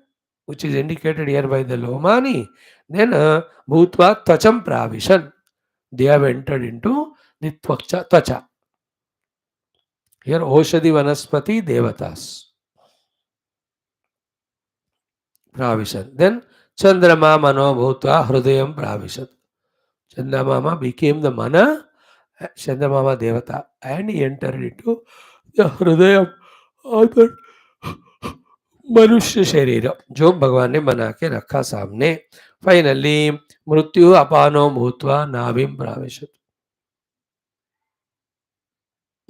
which is indicated here by the Lomani. Then Bhutva Tacham Pravishan, they have entered into the Tvacha. Here Oshadi Vanaspati Devatas. Pravishan. Then Chandrama Mano Bhutva Hrudayam Pravishat. Chandrama became the Mana, Chandrama Devata, and he entered into the Hrudayam of the मनुष्य शरीर जो भगवान ने बना के रखा सामने. Finally मृत्यु अपानो भूतवा नाभिम प्राविशत.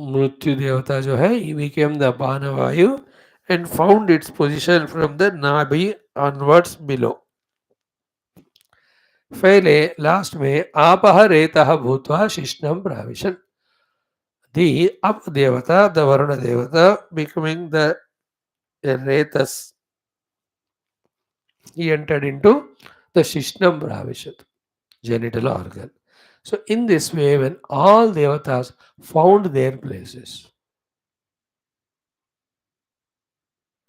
मृत्यु देवता जो है he became the अपान वायु and found its position from the नाभि onwards below. पहले लास्ट में आपह रेतः भूत्वा शिष्णम प्राविशन. The up devata, the Varuna devata, becoming the retas, he entered into the Shishnam Pravishat, genital organ. So in this way, when all devatas found their places,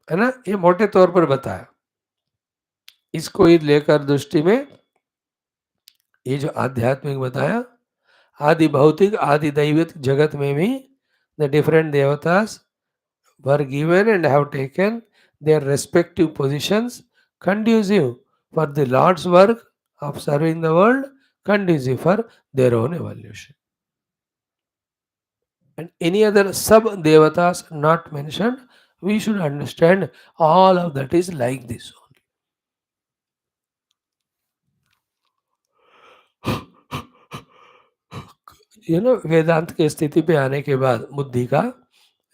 है ना, ये मोटे तौर पर बताया. इसको ही लेकर दृष्टि में ये जो आध्यात्मिक बताया, आदि भौतिक आदि दैविक जगत में भी the different devatas were given and have taken their respective positions conducive for the Lord's work of serving the world, conducive for their own evolution. And any other sub-devatas not mentioned, we should understand all of that is like this only. You know, वेदांत के स्थिति पे आने के बाद बुद्धि का,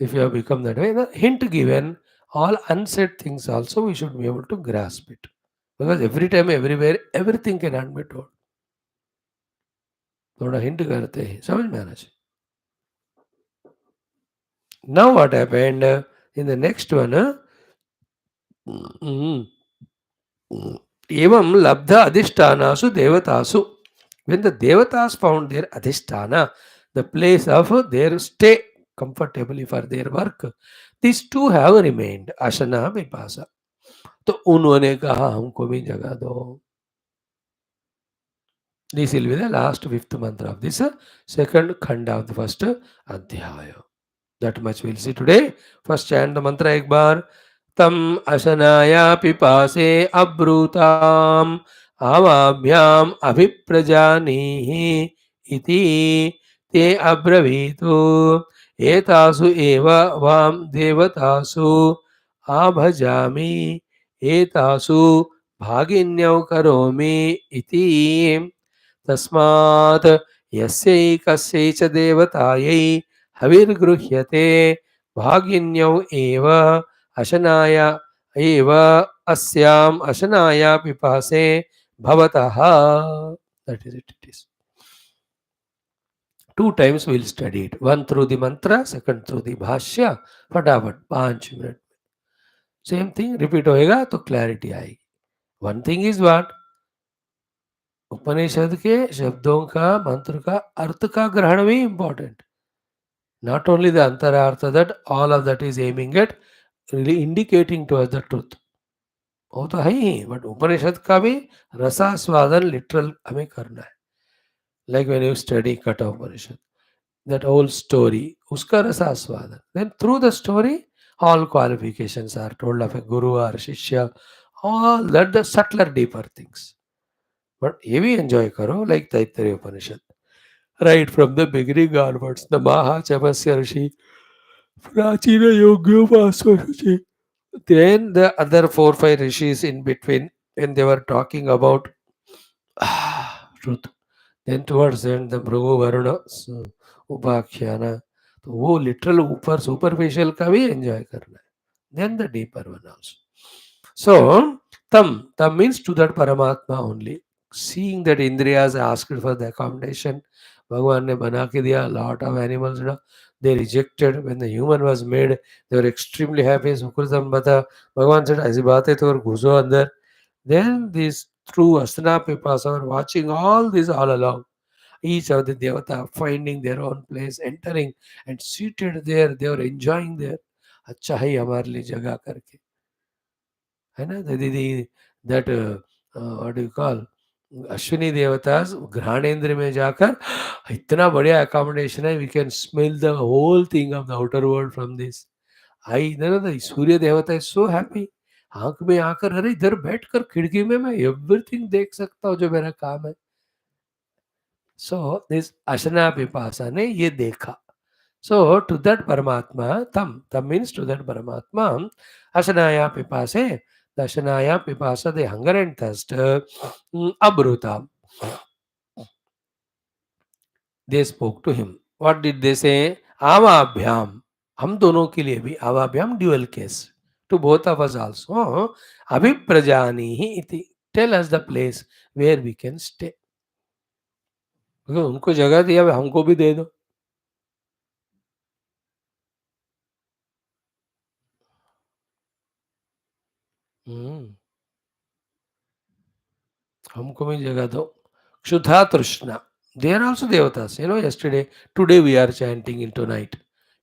if you have become that way, the hint given, all unsaid things also we should be able to grasp it. Because every time, everywhere, everything cannot be told. थोड़ा hint करते हैं, समझ में आना चाहिए. Now what happened in the next one? एवं लब्ध अधिष्ठानासु देवतासु. When the devatas found their adhisthana, the place of their stay comfortably for their work, these two have remained. Ashana Vipasa. तो उन्होंने कहा हमको भी जगह दो. This will be the last fifth mantra of this second khanda of the first adhyaya. That much we'll see today. First chant the mantra एक बार. तम अशनाया पिपासे अब्रूताम आवाभ्याम अभिप्रजानीहि इति ते अब्रवीतु एतासु एव वाम देवतासु आभजामि एतासु भागिन्यौ करोमि इति तस्मात् यस्यै च देवतायै हविर्गृह्यते भागिन्यौ एव अशनाय एव अस्याम अशनाया पिपासे भवतः. That is it. It is. Two times we'll study it. One through the mantra, second through the bhashya. फटाफट 5 मिनट. Same thing repeat होएगा तो clarity आएगी. One thing is what? उपनिषद के शब्दों का मंत्र का अर्थ का ग्रहण भी important. Not only the antarartha, that all of that is aiming at really indicating to us the truth. वो तो है ही, बट उपनिषद का भी रसास्वादन लिटरल हमें करना है. लाइक व्हेन यू स्टडी कठा उपनिषद, that whole story, uska rasaswadan. Then through the story, all qualifications are told of a guru or shishya, all that the subtler, deeper things. But ye bhi enjoy karo, like the Aitareya Upanishad. Right from the beginning onwards, the Maha Chavasya Rishi, Prachina Yogyo Vasvaruchi. Then the other 4-5 rishis in between, when they were talking about truth. Then towards the end, the Bhrugu Varuna उपाख्याना, तो वो literal ऊपर superficial का भी enjoy करना है. Then the deeper one also. So तम means to that Paramatma only. Seeing that इंद्रियाज asked for the accommodation, भगवान ने बना के दिया lot of animals, they rejected. When the human was made they were extremely happy. सुकृतम बता, भगवान से ऐसी बात है तो घुसो अंदर. देन दिस थ्रू असना पिपासा were watching all this all along. Each of the devata finding their own place, entering and seated there, they were enjoying there. अच्छा है हमारे लिए जगह करके, है ना. दीदी that what do you call, Ashwini देवतास घ्राणेन्द्र में जाकर इतना बढ़िया अकोमोडेशन है, we can smell the whole thing of the outer world from this. आई ना सूर्य देवता is so happy. आंख में आकर अरे इधर बैठकर खिड़की में मैं एवरीथिंग देख सकता हूँ जो मेरा काम है. So this Ashana Pipasa ne ye dekha. So to that Paramatma, tam means to that Paramatma, Ashanaya Pipase, the Ashanaya Pipasa, the hunger and thirst, Abruta. They spoke to him. What did they say? Avabhyam. हम दोनों के लिए भी Avabhyam dual case. To both of us also. Abhiprajani iti. Tell us the place where we can stay. उनको जगह दिया, हमको भी दे दो. हमको भी जगह दो. क्षुधा तृष्णा. They are also devatas. Yesterday, today we are chanting into night.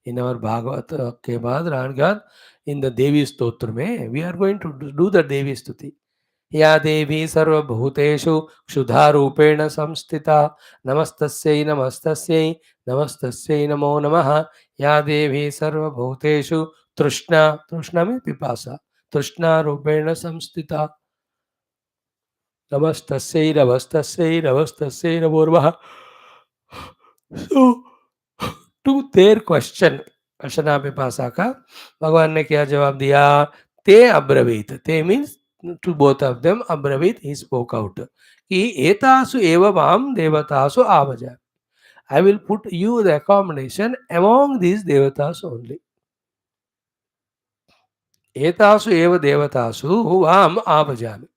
In our Bhagavat के बाद राणगाद, in the Devi Stotra में, we are going to do the Devi Stuti. या देवी सर्वभूतेषु क्षुधा रूपेण संस्थिता नमस्तस्यै नमस्तस्यै नमस्तस्यै नमो नमः. या देवी सर्वभूतेषु तृष्णा में पिपासा, तृष्णा रूपेण संस्थिता नमस्तस्यै नमस्तस्यै नमस्तस्यै नमो नमः. So to their question, अशना पिपासा का भगवान ने क्या जवाब दिया? ते अब्रवीत. ते means to both of them, अब्रवीत, he spoke out कि एतासु एव वाम देवतासु आवजा. I will put you the accommodation among these devatas only. एतासु एव देवतासु वाम आवजामि.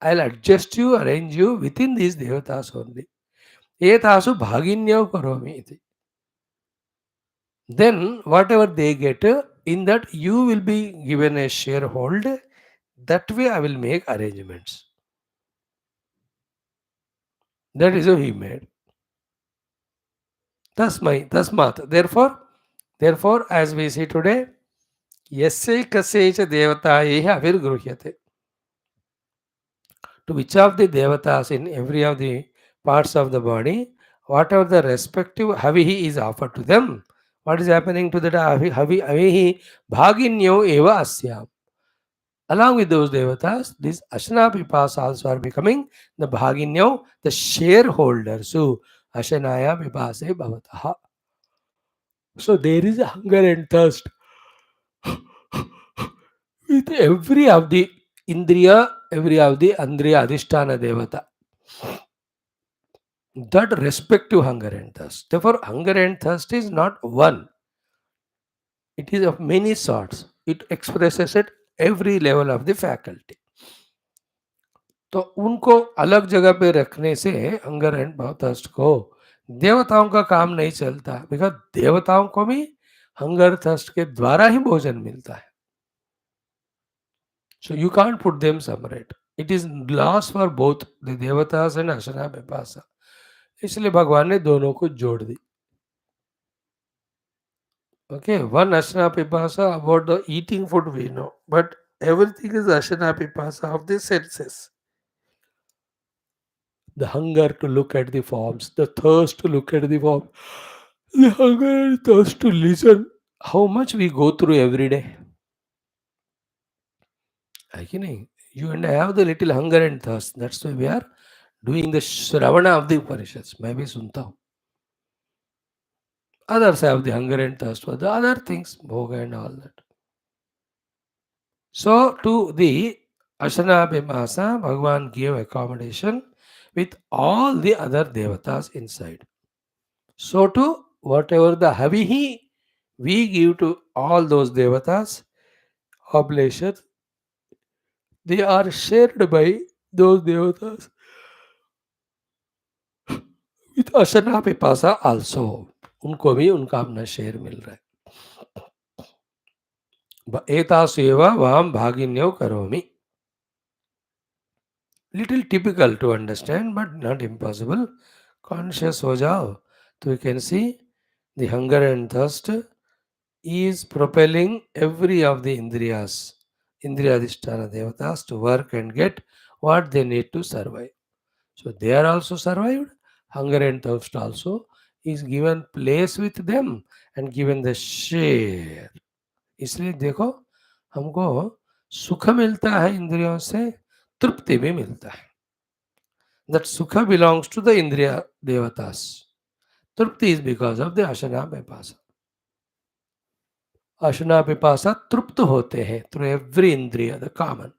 I'll adjust you, arrange you within these devatas only. एतासु भागिन्यौ करोमि इति. Then whatever they get, in that you will be given a sharehold. That way I will make arrangements. That is how he made. Tasmat. Therefore, as we see today, yasya kasya cha devatayeha avirgruhyate. To which of the devatas in every of the parts of the body, whatever the respective havihi is offered to them, what is happening to that havihi? Bhaginyo eva asyam. Along with those devatas, these Ashana Pipas also are becoming the Bhaginyau, the shareholders. So, Ashanaya Pipase Bhavataha. So, there is a hunger and thirst with every of the Andriya Adhisthana Devata. That respective hunger and thirst. Therefore, hunger and thirst is not one, it is of many sorts. It expresses at every level of the faculty. तो उनको अलग जगह पे रखने से hunger and thirst को देवताओं का काम नहीं चलता, बिकॉज देवताओं को भी हंगर थर्स्ट के द्वारा ही भोजन मिलता है. So you can't put them separate. It is loss for both the देवतास एंड अशना पिपासा. इसलिए भगवान ने दोनों को जोड़ दी. Okay, one Ashna Pipasa about the eating food we know, but everything is Ashna Pipasa of the senses. The hunger to look at the forms, the thirst to look at the form, the hunger and thirst to listen. How much we go through every day. You and I have the little hunger and thirst. That's why we are doing the Shravana of the Upanishads. Maybe sunta hu. Others have the hunger and thirst for the other things, bhoga and all that. So to the Ashana Bhimasa, Bhagavan gave accommodation with all the other devatas inside. So to whatever the havihi we give to all those devatas, oblations, they are shared by those devatas with Ashana Pipasa also. उनको भी उनका अपना share मिल रहा है. एतासेवा वाम भागिन्यो करोमि. Little typical to understand, but not impossible. Conscious हो जाओ तो you can see the hunger and thirst is propelling every of the indriyas, indriyadhisthana devatas to work and get what they need to survive. So they are also survived. Hunger and thirst also is given place with them and given the share. इसलिए देखो हमको सुख मिलता है इंद्रियों से, तृप्ति भी मिलता है. That sukha belongs to the indriya devatas. Trupti is because of the ashana pipasa. Ashana pipasa trupta hote hai through every indriya, the common.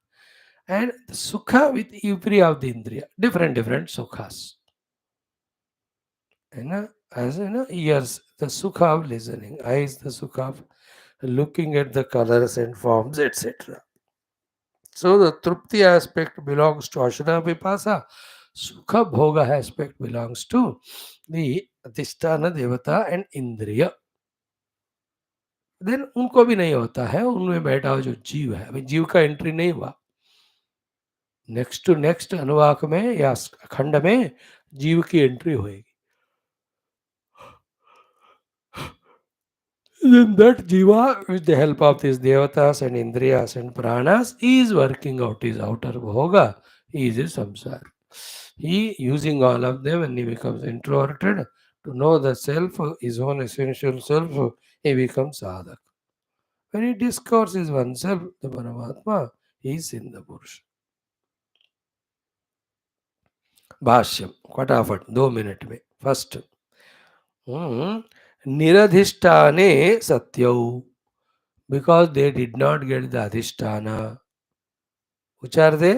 And the sukha with every of the indriya, different sukhas. As ears, the sukha of listening, eyes, the sukha of looking at the colors and forms, etc. So the trupti aspect belongs to ashana pipasa. Sukha bhoga aspect belongs to the adhisthana devata and indriya. Then उनको भी नहीं होता है. उनमें बैठा हुआ जो जीव है, अभी जीव का एंट्री नहीं हुआ. नेक्स्ट टू नेक्स्ट अनुवाक में या खंड में जीव की एंट्री होगी. Then that jiva, with the help of these devatas and indriyas and pranas, is working out his outer bhoga. He is a samsara. He using all of them, and he becomes introverted to know the self, his own essential self, he becomes sadhak. When he discourses oneself, the Paramatma, he is in the Purusha. भाष्यम फटाफट 2 मिनट में. First, निरधिष्ठाने सत्यौ, because they did not get the अधिष्ठाना. उच्चार दे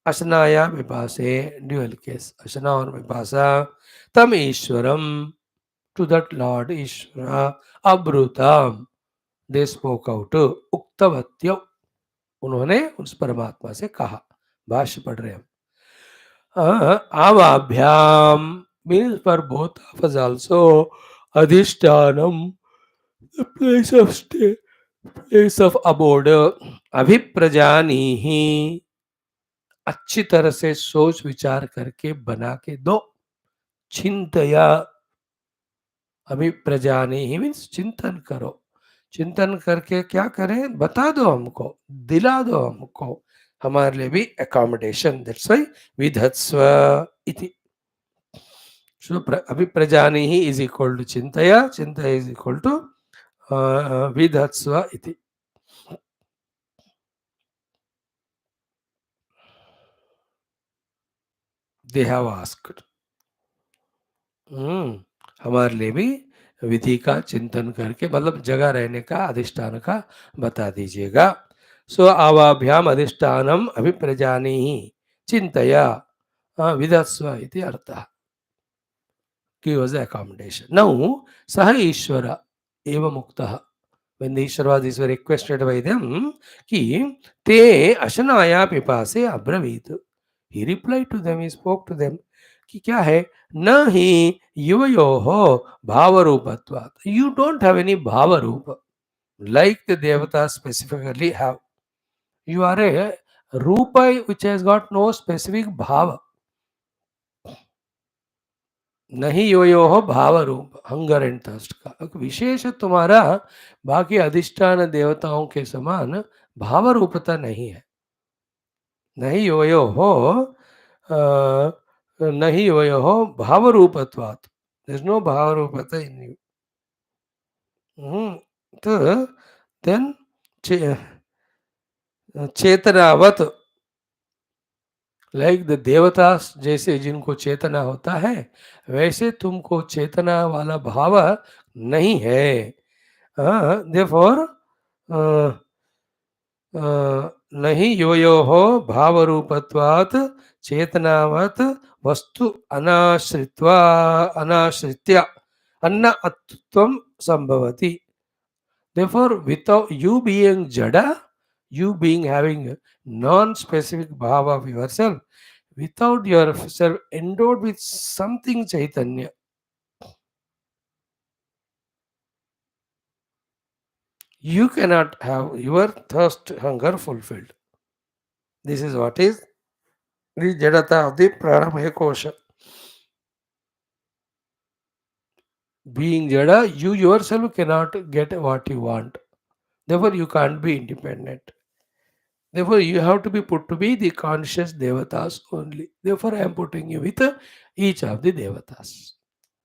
अशनाया विपासे, dual case अशना और विपासा. तम ईश्वरम, टू दैट लॉर्ड ईश्वरा, अब्रुतम, दे स्पोक आउट, उक्तवत्यो, उन्होंने उस परमात्मा से कहा. भाष्य पढ़ रहे हम. Avabhyam means for both of us also. Adhishtanam, the place of stay, place of abode. अभिप्रजानीहि, अच्छी तरह से सोच विचार करके बना के दो. चिंतया, अभिप्रजानीहि मीन्स चिंतन करो. चिंतन करके क्या करें, बता दो हमको, दिला दो हमको, हमारे लिए भी accommodation. That's why vidhatsva iti. So abhiprajanihi is equal to chintaya, chintaya is equal to vidhatsva iti. They have asked, हमारे लिए भी विधि का चिंतन करके, मतलब जगह रहने का अधिष्ठान का बता दीजिएगा। सो आवाभ्याम अधिष्ठानम अभिप्रजानी चिंतया विदस्व इति अर्थः। Give us the accommodation. Now, Saha Ishvara eva muktah. When the Ishvaras were requested by them, ki te ashanaya pipase abravit. He replied to them, he spoke to them, कि क्या है, न ही युवयोः भावरूपत्वात्. You don't have any bhavarupa like the devatas specifically have. You are a rupa which has got no specific bhava. नहीं यो हो भाव रूप, hunger and thirst का विशेष तुम्हारा बाकी अधिष्ठान देवताओं के समान भाव रूपता नहीं है। नहीं यो हो नहीं यो हो भाव रूपत्वात्, देयर इज नो भाव रूपता इन यू। तो देन चेतनावत, लाइक द देवतास जैसे जिनको चेतना होता है वैसे तुमको चेतना वाला भाव नहीं है। देयरफॉर नहीं योयोः भावरूपत्वात् चेतनावत् वस्तु अनाश्रित्वा अनाश्रित्य अन्न अत्वं संभवति। Therefore, without you being jada, you being having non-specific bhava of yourself, without yourself endowed with something chaitanya, you cannot have your thirst, hunger fulfilled. This is what is the jadata of the pranamaya kosha. Being jada, you yourself cannot get what you want. Therefore, you can't be independent. Therefore, you have to be put to be the conscious devatas only. Therefore, I am putting you with each of the devatas.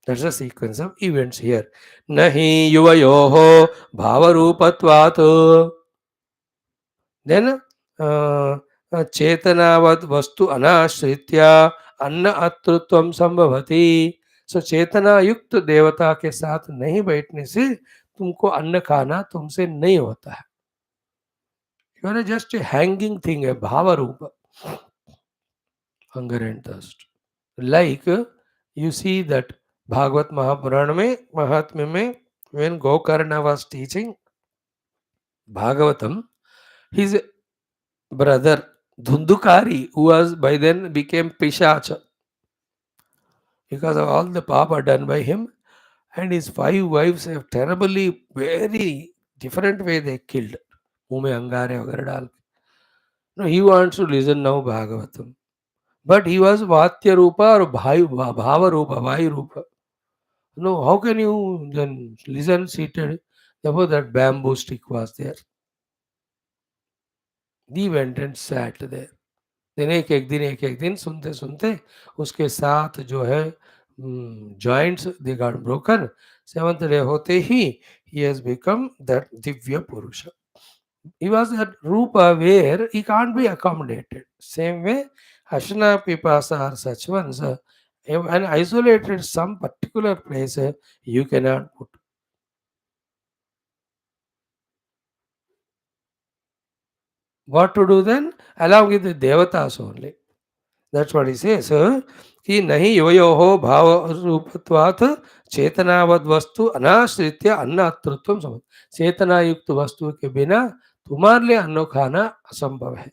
That's the sequence of events here. Nahi yuvayoho bhavarupatvat. Then चेतनावद वस्तु अनाश्रित्या अन्न अतृत्वम संभवति. सो चेतना युक्त देवता के साथ नहीं बैठने से तुमको अन्न खाना तुमसे नहीं होता है. You are just a hanging thing, a bhava rupa, hunger and thirst. Like you see that Bhagavad Mahapurana में महात्म्य में when Gokarna was teaching Bhagavatam, his brother Dhundukari, who was by then became Pishacha because of all the papa done by him, and his 5 wives have terribly, very different way they killed. मुंह में अंगारे वगैरह डाल. No, he wants to listen now Bhagavatam. But he was Vatya Rupa or Bhava Rupa, Vayu Rupa. No, how can you then listen seated? Therefore, that bamboo stick was there. He went and sat there. Then एक दिन सुनते सुनते उसके साथ जो है joints they got broken. 7th day होते ही he has become that Divya Purusha. He was that Rupa where he can't be accommodated. Same way, Ashna Pipasa are such ones. An isolated some particular place you cannot put. What to do then? Along with the devatas only. That's what he says. कि नहीं योयोहो भाव रूपत्वात् चेतनावद वस्तु अनाश्रित्य अन्न अतृत्वम समझ. चेतना युक्त वस्तु के बिना तुम्हारे लिए अन्न खाना असंभव है.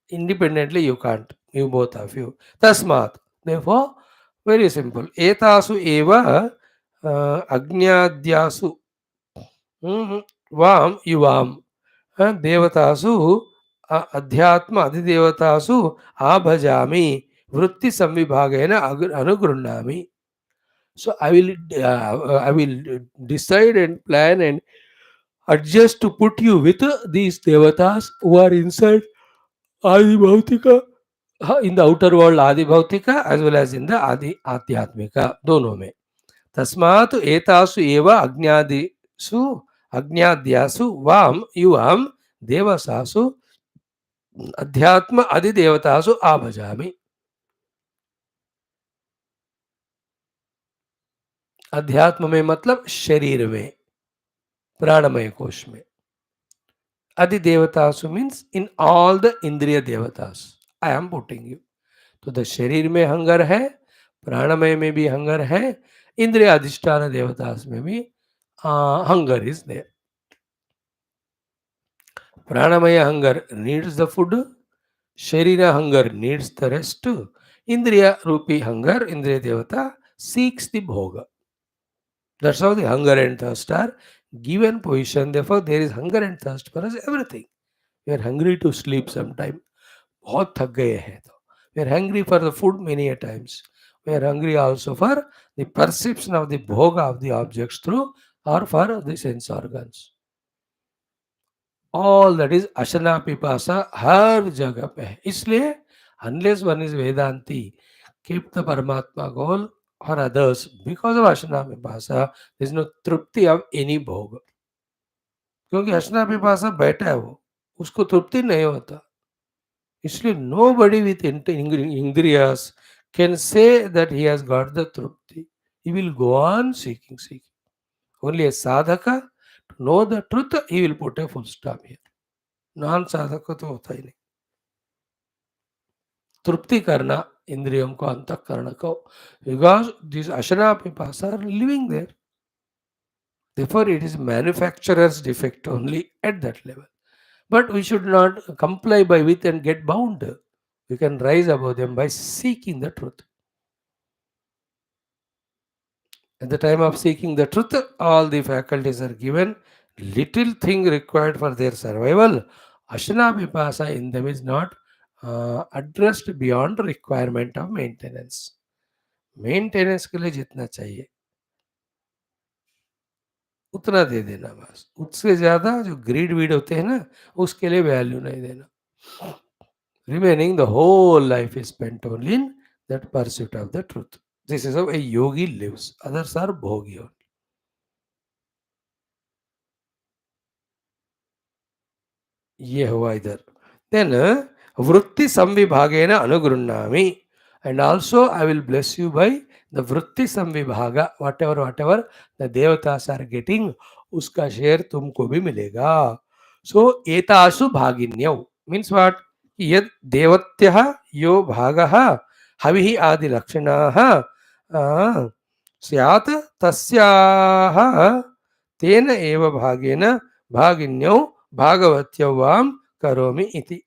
Independently you can't, you both of you. Tasmat. Therefore, very simple. Etasu eva agnyadyasu vam yuvam devatasu adhyatma adhidevatasु abhajami vritti samvibhagena anugrunami. So I will decide and plan and adjust to put you with these devatas who are inside Adi Bhautika, in the outer world Adi Bhautika as well as in the Adi Adhyatmika, दोनों में. तस्मात् एतासु एव अज्ञादिषु अज्ञाद्यासु वाम युवाम देवसासु अध्यात्म अधिदेवतासु आभजामि. अध्यात्म में मतलब शरीर में, प्राणमय कोश में. अधिदेवतासु मीन्स इन ऑल द इंद्रिय देवतास आई एम पुटिंग यू. तो द शरीर में हंगर है, प्राणमय में भी हंगर है, इंद्रिय अधिष्ठान देवतास में भी हंगर इज देयर. प्राणमय हंगर नीड्स द फूड, शरीर हंगर नीड्स द रेस्ट, इंद्रिय रूपी हंगर, इंद्रिय देवता seeks the bhoga. That's how the hunger and thirst are given position. Therefore, there is hunger and thirst for us everything. We are hungry to sleep sometime. बहुत थक गए हैं तो. We are hungry for the food many a times. We are hungry also for the perception of the bhoga of the objects through or for the sense organs. All that is ashana pipasa हर जगह पे है. इसलिए unless one is Vedanti, keep the Paramatma goal or others, because of ashana pipasa, there is no trupti of any bhoga. क्योंकि ashana pipasa बैठा है वो, उसको तृप्ति नहीं होता. इसलिए nobody with indriyas can say that he has got the trupti. He will go on seeking. Only a sadhaka, to know the truth, he will put a full stop here. Non साधक तो होता ही नहीं. तृप्ति करना इंद्रियों को, अंतःकरण को, because these ashana pipasa are living there. Therefore, it is manufacturer's defect only at that level. But we should not comply by with and get bound. We can rise above them by seeking the truth. At the time of seeking the truth, all the faculties are given. Little thing required for their survival. Ashana pipasa in them is not addressed beyond requirement of maintenance. Maintenance के लिए जितना चाहिए उतना दे देना बस. उससे ज्यादा जो ग्रीड वीड होते हैं ना, उसके लिए वैल्यू नहीं देना. Remaining the whole life is spent only in that pursuit of the truth. This is how a yogi lives. Others are bhogi only. ये हुआ इधर. Then वृत्ति संविभागेन अनुगृह्णामि, and also I will bless you by the वृत्ति संविभागा. whatever the devatas are getting, उसका share तुमको भी मिलेगा. So एतासु भागिन्यौ means what? यद देवत्यः यो भागः हविः आदि लक्षणाः स्यात् तस्याः तेन एव भागेन भागिन्यौ भागवत्यौ वाम karomi iti.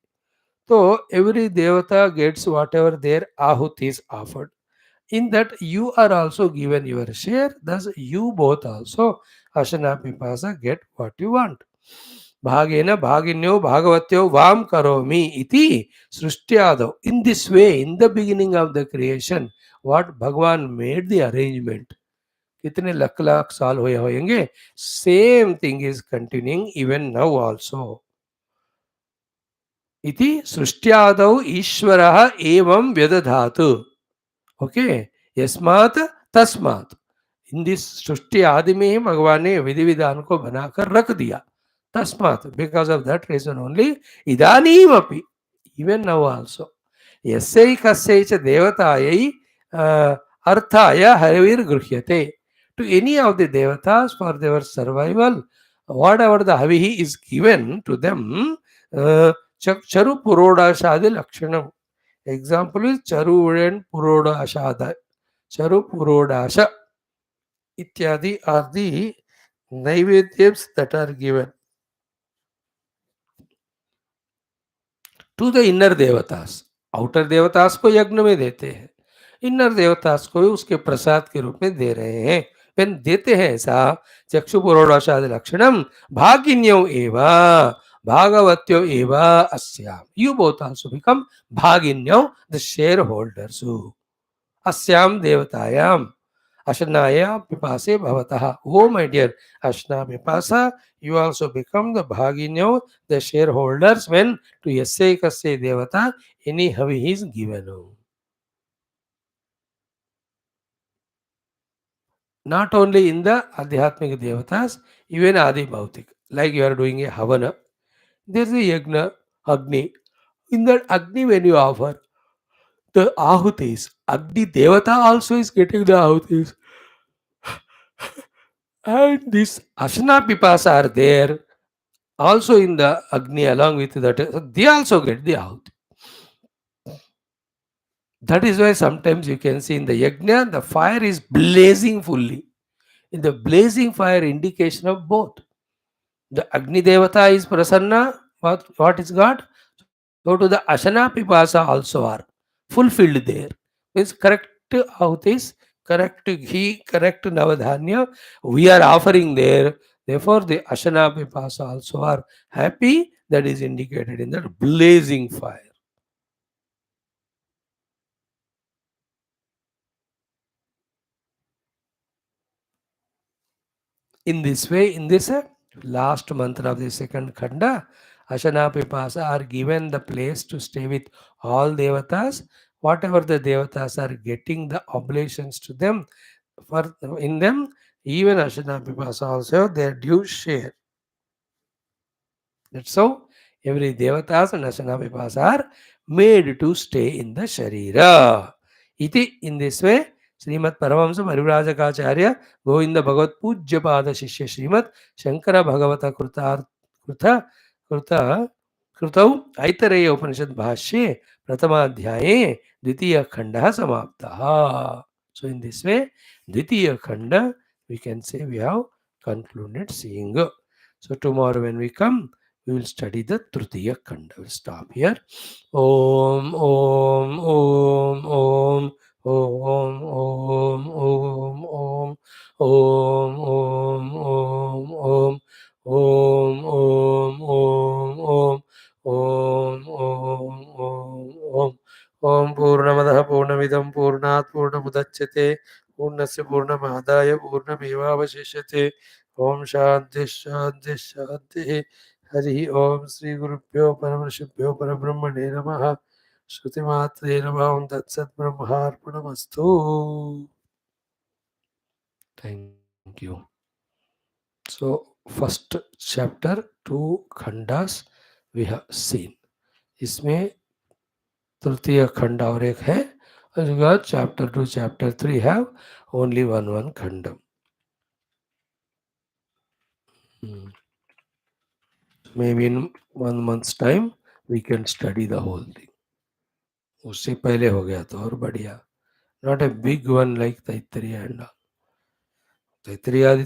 So every devata gets whatever their ahut is offered. In that you are also given your share. Thus you both also ashana pipasa get what you want. Bhagena bhaginyo bhagavatyo vam karomi iti srushtyado. In this way, in the beginning of the creation, what Bhagwan made the arrangement. कितने लाख लाख साल हुए होंगे. Same thing is continuing even now also. इति सृष्ट्यादौ ईश्वरः एवं व्यदधातु. Okay, यस्मात् तस्मात्. In this सृष्टि आदि में ही भगवान ने विधि विधान को बनाकर रख दिया. तस्मात्, because of that reason only इदानीम अपि, इवन नाउ आल्सो, यस्यै कस्यै च देवतायै अर्थाय हविर्गृह्यते. टू एनी ऑफ द देवतास for their survival, whatever the havihi is given to them, charu purodashadi lakshanam. Example is charu and purodashada. Charu purodasha ityadi are the naivedyams that are given to the inner devatas. Outer devatas को यज्ञ में देते हैं, inner देवतास को उसके प्रसाद के रूप में दे रहे हैं. when देते हैं ऐसा, चक्षु पुरोडाशादि लक्षणम भागिन्यो एवा भागवत्यो एवा अस्याम. You both also become bhaginyau, the shareholders. अस्याम देवतायाम ashanaaya pipase bhavataha. Oh my dear ashna pipasa, you also become the bhaginyau, the shareholders, when to yasya kasya devata any havi is given. Not only in the Adhyatmic Devatas, even Adi Bhautik. Like you are doing a Havana, there is a Yagna, Agni. In that Agni, when you offer the Ahutis, Agni Devata also is getting the Ahutis. And this Ashna Pipasa are there also in the Agni along with that. So they also get the Ahuti. That is why sometimes you can see in the Yajna, the fire is blazing fully. In the blazing fire, indication of both. The Agni Devata is Prasanna, what is God? So to the Ashana Pipasa also are fulfilled there. Means correct ahutis, correct ghee, correct navadhanya, we are offering there. Therefore, the Ashana Pipasa also are happy. That is indicated in that blazing fire. In this way, in this last mantra of the second khanda, Ashana Pipasa are given the place to stay with all devatas. Whatever the devatas are getting the oblations to them, for in them, even Ashana Pipasa also have their due share. That's how every devatas and Ashana Pipasa are made to stay in the Sharira. Iti, in this way, Shrimad Paramhans परिव्राजकाचार्य Govind भगवत पूज्य पाद शिष्य श्रीमद शंकर भगवत कृतार्थ कृत कृत कृतौ ऐतरेय उपनिषद भाष्ये प्रथमाध्याये द्वितीय खंडः समाप्तः. So in this way, द्वितीय खंड we can say we have concluded seeing. So tomorrow when we come, we will study the Tritiya Khanda. We'll stop here. Om, Om, Om, Om. Om, Om, Om, Om. Om, Om, Om, Om. Om, Om, Om, Om. Om, Om, Om, Om. Om Purnamadaha Purnamidam Purnat Purnamudachyate Purnasya Purnamādāya Purnamevāvashishyate. Om Shanti Shanti Shanti. Hari Om Sri Gurubhyo Paramarshibhyo Parabrahmane Namaha. Shruti Matre Namaha. Om Tat Sat Brahmarpणमस्तु. Thank you. So, first chapter, 2 khandas we have seen. इसमें तृतीय खंड और एक है, और chapter 2, chapter 3 have only one khandam. Maybe in 1 month's time we can study the whole thing. उससे पहले हो गया तो और बढ़िया. Not a big one like Taittiriya and all. Taittiriya